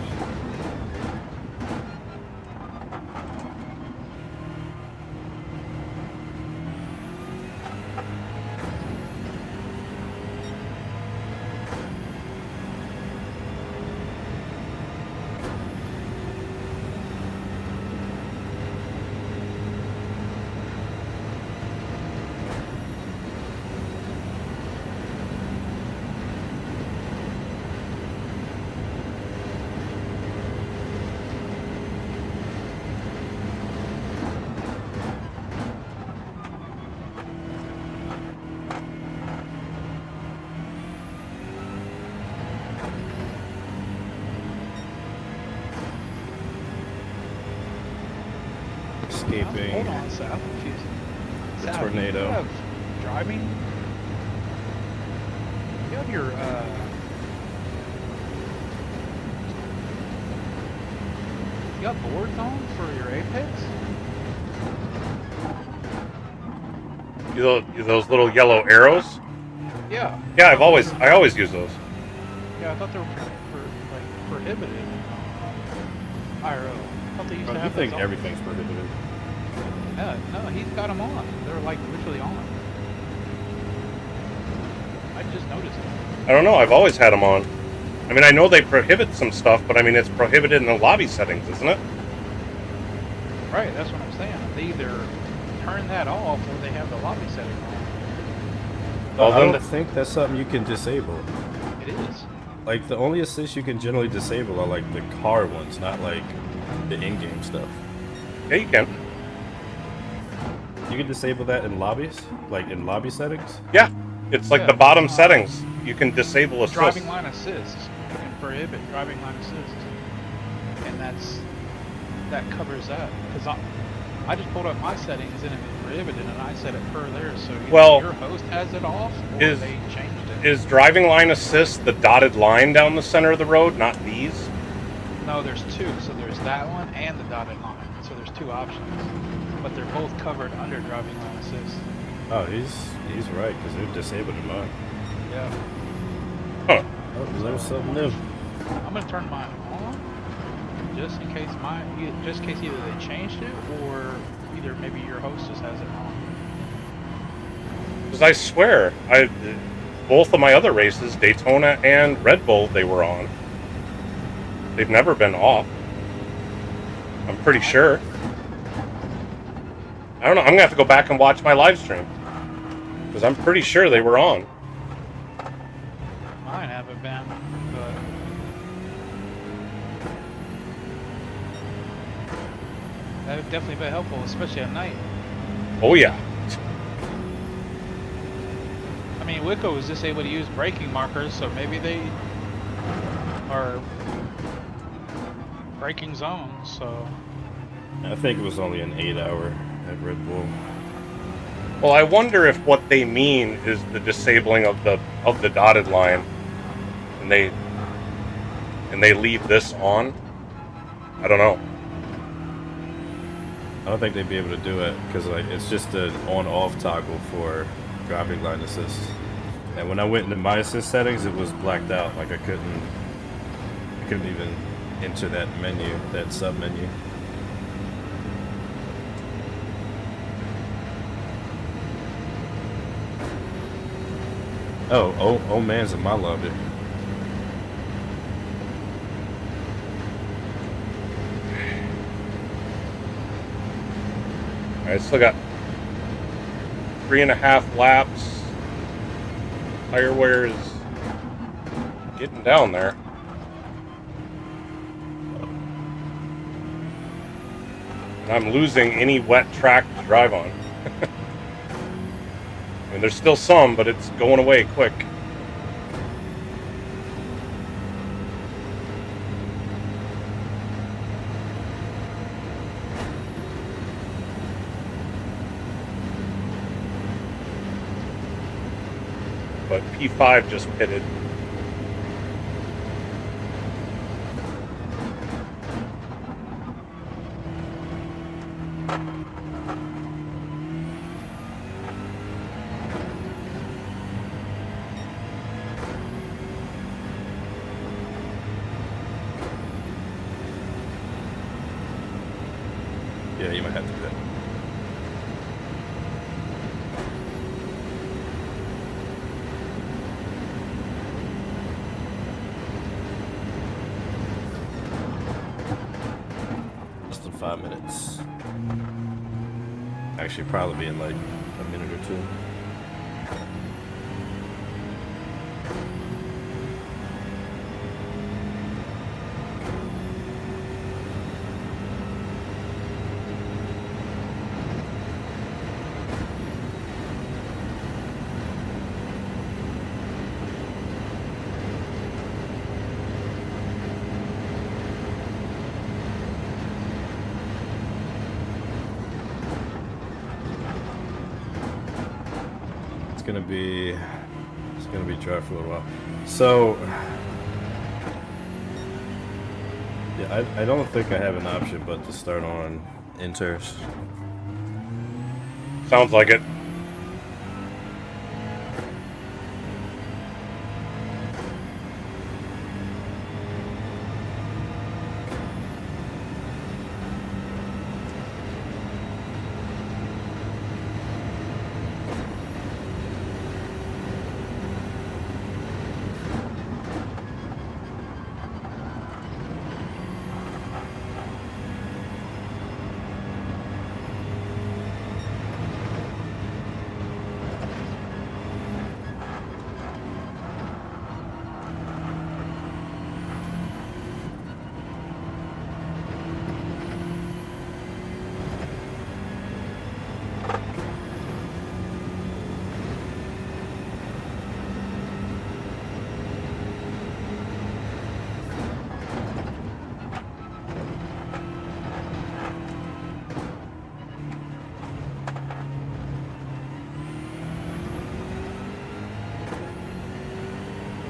Escaping Hold on, Sal. I'm confused. the Sal, tornado. You have driving. You have your got boards on for your Apex? Those little yellow arrows? Yeah. Yeah, I always use those. Yeah, I thought they were like prohibited in IRO. I thought they used to You have think those on. everything's prohibited? Yeah, no, he's got them on. They're like literally on. I just noticed it. I don't know. I've always had them on. I mean, I know they prohibit some stuff, but I mean, it's prohibited in the lobby settings, isn't it? Right, that's what I'm saying. They either turn that off or they have the lobby setting on. Well, I then don't think that's something you can disable. It is. Like, the only assists you can generally disable are, like, the car ones, not, like, the in-game stuff. Yeah, you can. You can disable that in lobbies? Like, in lobby settings? Yeah, it's like Yeah. the bottom settings. You can disable assist. Driving line assist. You can prohibit driving line assist. And that covers that. Because I just pulled up my settings and it was prohibited and I set it per there. So either Well, your host has it off or is- they changed it. Is driving line assist the dotted line down the center of the road, not these? No, there's two. So there's that one and the dotted line. So there's two options. But they're both covered under driving line assist. Oh, he's right, because they're disabled in mine. Yeah. Huh. Oh, there's something new. I'm gonna turn mine on just in case either they changed it or either maybe your host just has it on. Because I swear, both of my other races, Daytona and Red Bull, they were on. They've never been off. I'm pretty sure. I don't know. I'm gonna have to go back and watch my live stream because I'm pretty sure they were on. Mine haven't been, but that would definitely be helpful, especially at night. Oh yeah. I mean, Wicco was just able to use braking markers, so maybe they are braking zones. So I think it was only an 8-hour at Red Bull. Well, I wonder if what they mean is the disabling of the dotted line, and they leave this on. I don't know. I don't think they'd be able to do it, because like, it's just an on-off toggle for driving line assist. And when I went into my assist settings, it was blacked out. Like I couldn't even enter that menu, that sub-menu. Oh man's in my lobby. I still got 3.5 laps. Tire wear is getting down there. And I'm losing any wet track to drive on. I mean, there's still some, but it's going away quick. But P5 just pitted. Yeah, you might have to do that. Less than 5 minutes. Actually, probably be in like a minute or two. It's gonna be dry for a little while. So Yeah, I don't think I have an option but to start on inters. Sounds like it.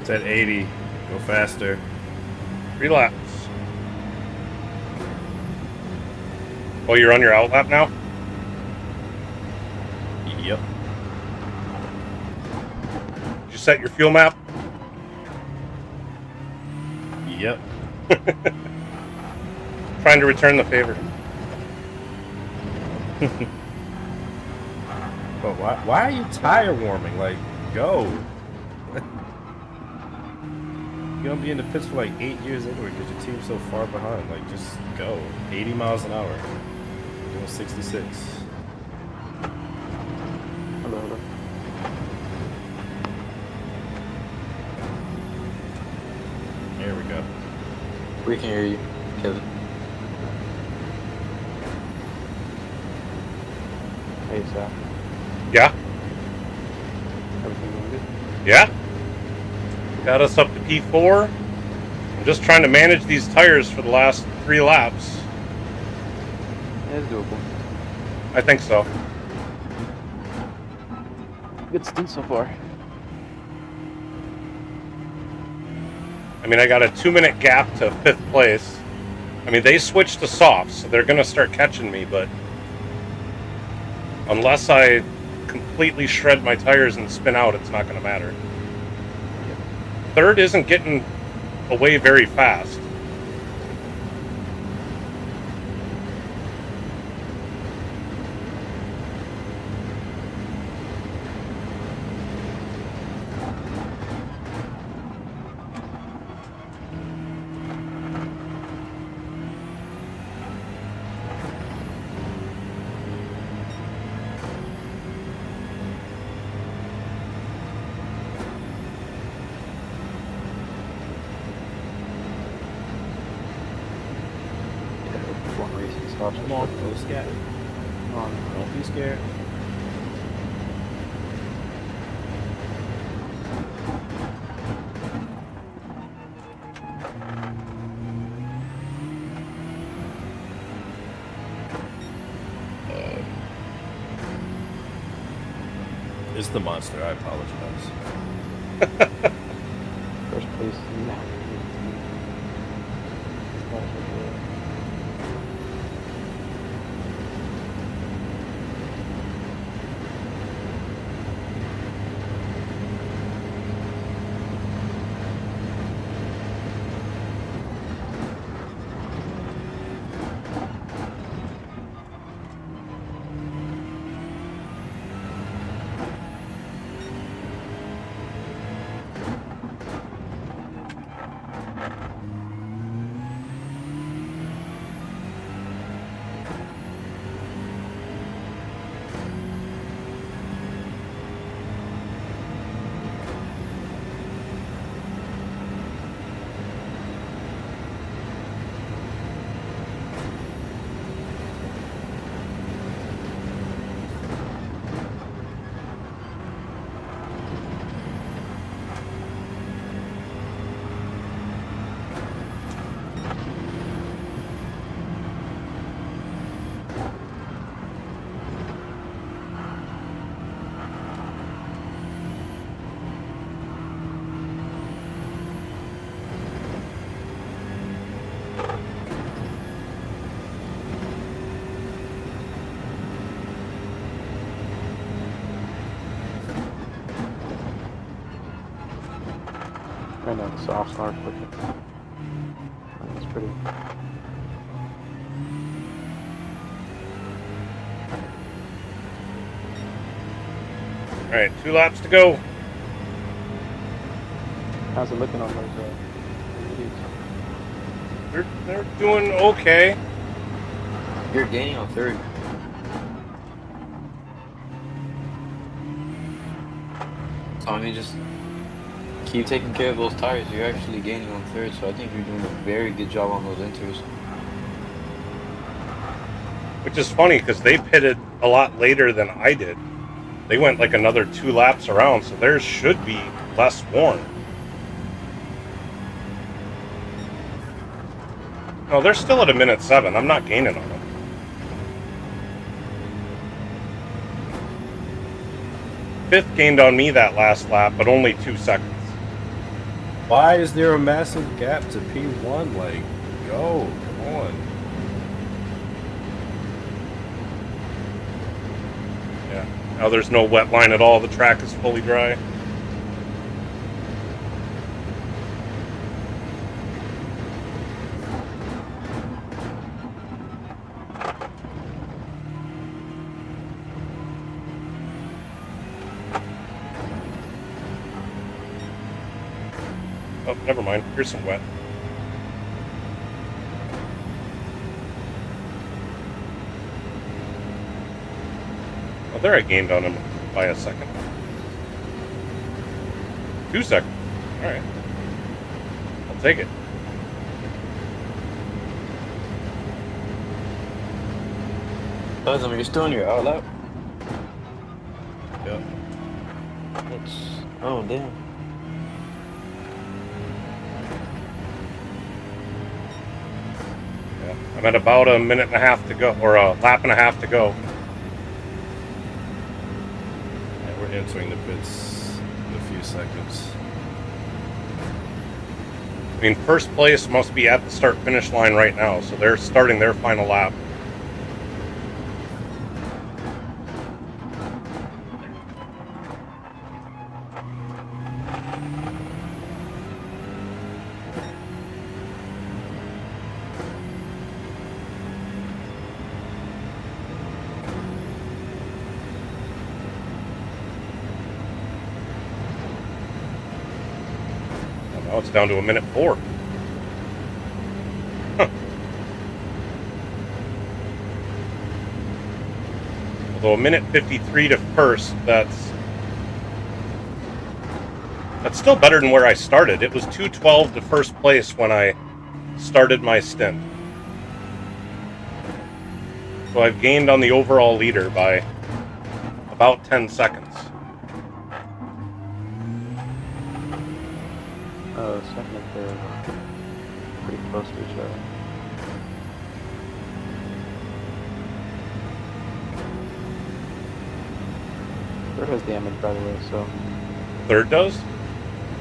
It's at 80. Go faster. Relax. Oh, you're on your outlap now? Yep. Did you set your fuel map? Yep. Trying to return the favor. But why are you tire warming? Like, go. You're gonna be in the pits for like 8 years anyway because your team's so far behind. Like, just go. 80 miles an hour. Doing 66. Hello, hello. There we go. We can hear you, Kevin. Hey, Sal. Yeah? Everything going good? Yeah? Got us up to P4. I'm just trying to manage these tires for the last 3 laps. Yeah, it's doable. I think so. Good stint so far. I mean, I got a 2-minute gap to 5th place. I mean, they switched to softs, so they're going to start catching me, but unless I completely shred my tires and spin out, it's not going to matter. 3rd isn't getting away very fast. One racing stops. Come on, go scat. Come on. Don't be scared. It's the monster, I apologize. First place. Nah. and the softs are quicker. That's pretty. All right, 2 laps to go. How's it looking on those videos? They're doing okay. You're gaining on third. So I mean, just keep taking care of those tires. You're actually gaining on third, so I think you're doing a very good job on those inters. Which is funny because they pitted a lot later than I did. They went like another 2 laps around, so theirs should be less worn. No, they're still at a minute 7. I'm not gaining on them. Fifth gained on me that last lap, but only 2 seconds. Why is there a massive gap to P1? Like, go, come on. Yeah. Now there's no wet line at all. The track is fully dry. Oh, never mind. Here's some wet. Oh, there I gained on him by a second. 2 seconds. Alright. I'll take it. I mean, you're still in your out lap? Yep. Oh, damn. Yeah. I'm at about a minute and a half to go, or a lap and a half to go. Yeah, we're entering the pits in a few seconds. I mean, first place must be at the start-finish line right now, so they're starting their final lap. Now it's down to a minute 4. Huh. Although a minute 53 to first, that's still better than where I started. It was 2:12 to first place when I started my stint. So I've gained on the overall leader by about 10 seconds. Second and third are pretty close to each other. Third has damage, by the way, so Third does?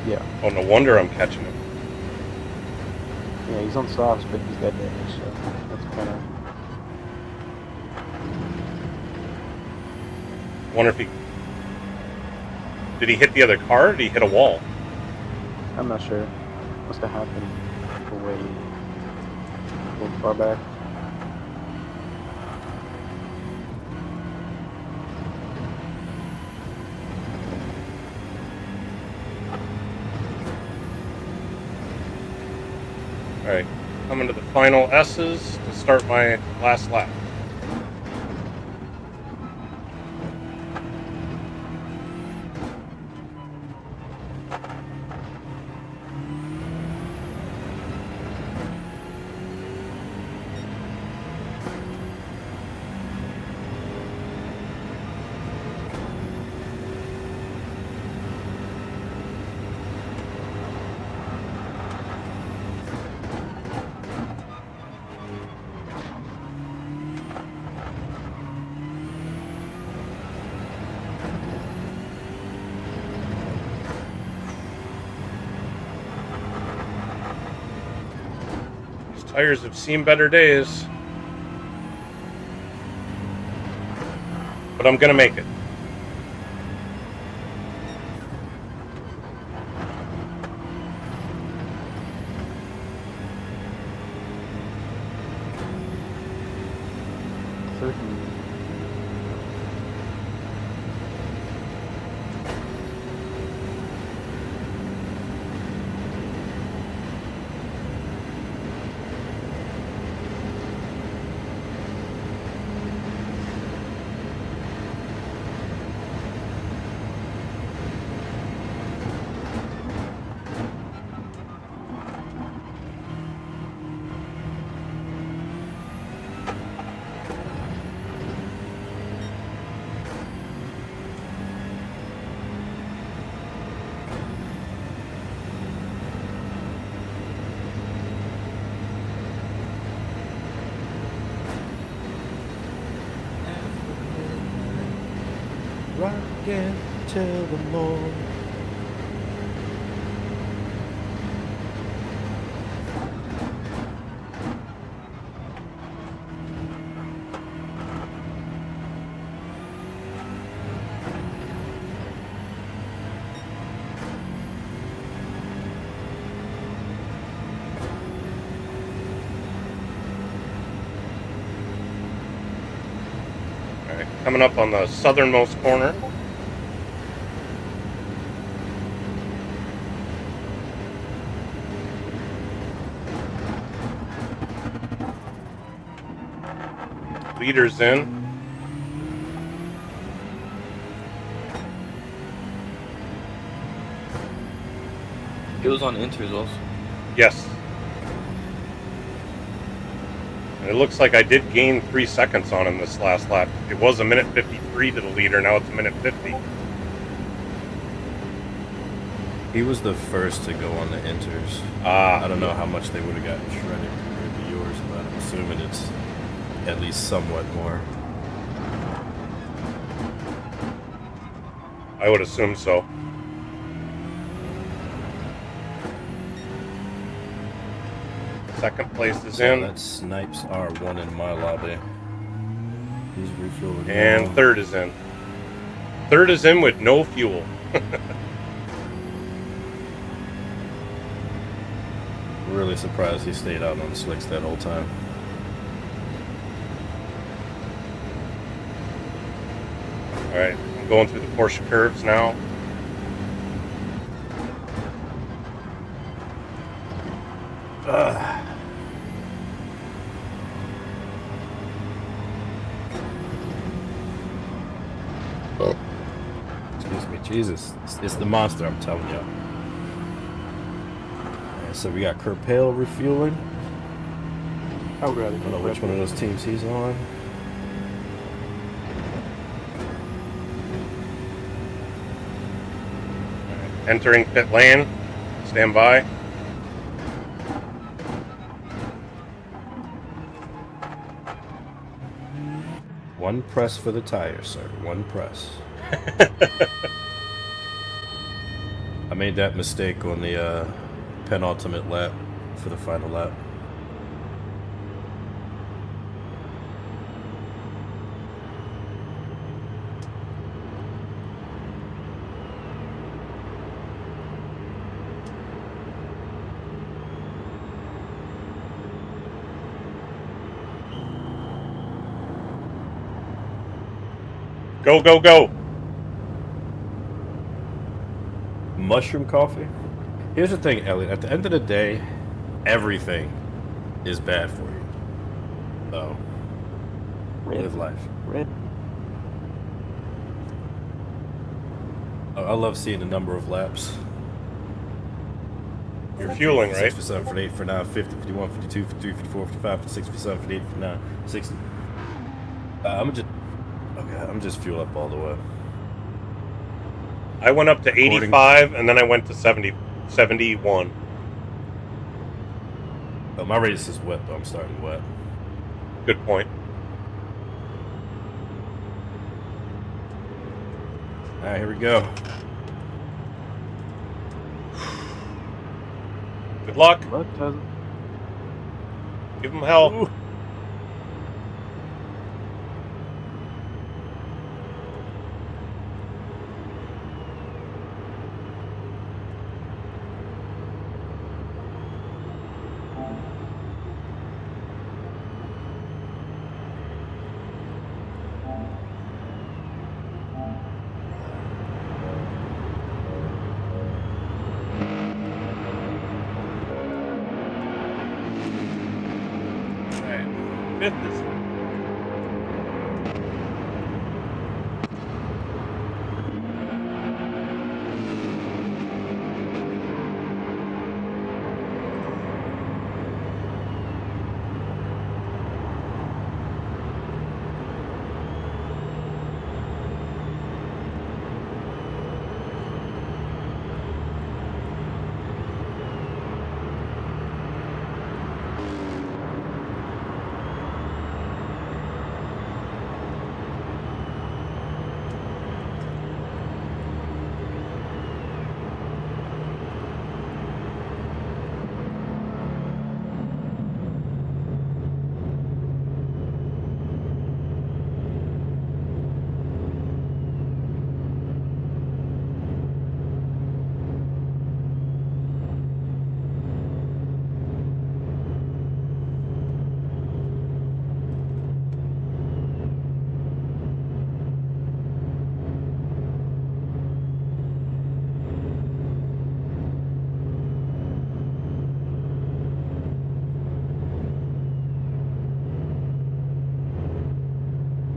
yeah. Oh, no wonder I'm catching him. Yeah, he's on softs, but he's got damage, so that's kind of. Wonder if he... Did he hit the other car, or did he hit a wall? I'm not sure. Must have happened way far back. Alright, coming to the final S's to start my last lap. Tires have seen better days. But I'm gonna make it. freaking. Rockin' till the morning. All right, coming up on the southernmost corner. Leaders in. It was on inters also. Yes. And it looks like I did gain 3 seconds on him this last lap. It was a minute 53 to the leader. Now it's a minute 50. He was the first to go on the inters. Ah. I don't know how much they would have gotten shredded compared to yours, but I'm assuming it's at least somewhat more. I would assume so. Second place is So in. that snipes R1 in my lobby. He's refueling. And now. third is in. Third is in with no fuel. Really surprised he stayed out on slicks that whole time. Alright, I'm going through the Porsche curves now. Excuse me, Jesus. It's the monster, I'm telling you. So we got Kerpale refueling. I would rather I don't know which one of those teams he's on. Entering pit lane. Stand by. One press for the tire, sir. One press. I made that mistake on the penultimate lap for the final lap. Go, go, go. Mushroom coffee? Here's the thing, Elliot. At the end of the day, everything is bad for you. So, live life. Red. I love seeing the number of laps. You're fueling, right? 6 for 7, for 8, for 9, 50, 51, 52, 53, 54, 55, 56, 57, 58, 59, 60. I'm just fuel up all the way. I went up to 85 and then I went to 71. Oh, my race is wet though. I'm starting wet. Good point. All right, here we go. Good luck. Luck doesn't. Give them hell. Ooh. fifth this week.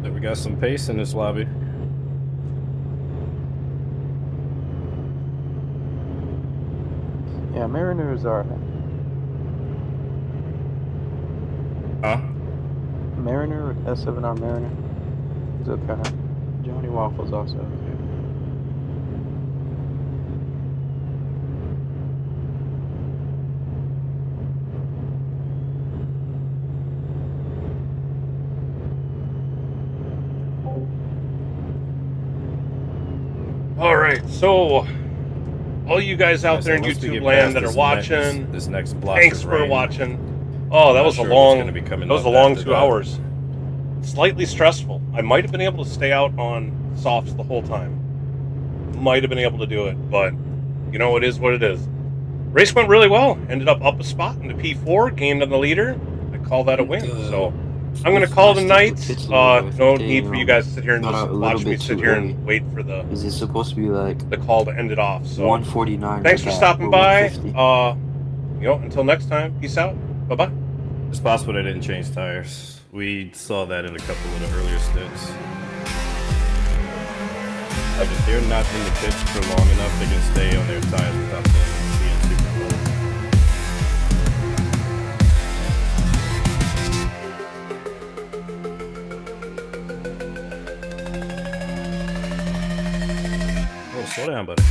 We got some pace in this lobby. Yeah, Mariners are. Huh? Mariner, S7R Mariner. He's okay. Johnny Waffles also okay. All right, so all you guys out there in once we YouTube get land past that are this watching, this next block thanks of for rain, watching. Oh, that I'm was not a sure what's long, gonna be coming that was a up long after 2 that. hours. Slightly stressful. I might have been able to stay out on softs the whole time. Might have been able to do it, but you know, it is what it is. Race went really well. Ended up a spot into P4, gained on the leader. I call that a win. So I'm going to call it a night. No need for you guys to sit here and got just out a watch little me bit sit too here early. and wait for the Is it supposed to be like call to end it off. So 149? thanks for like that, stopping or by. 150? Until next time, peace out. Bye-bye. It's possible they didn't change tires. We saw that in a couple of the earlier stints. Like if they're not in the pits for long enough, they can stay on their tires without them being super cold. Oh, slow down, buddy.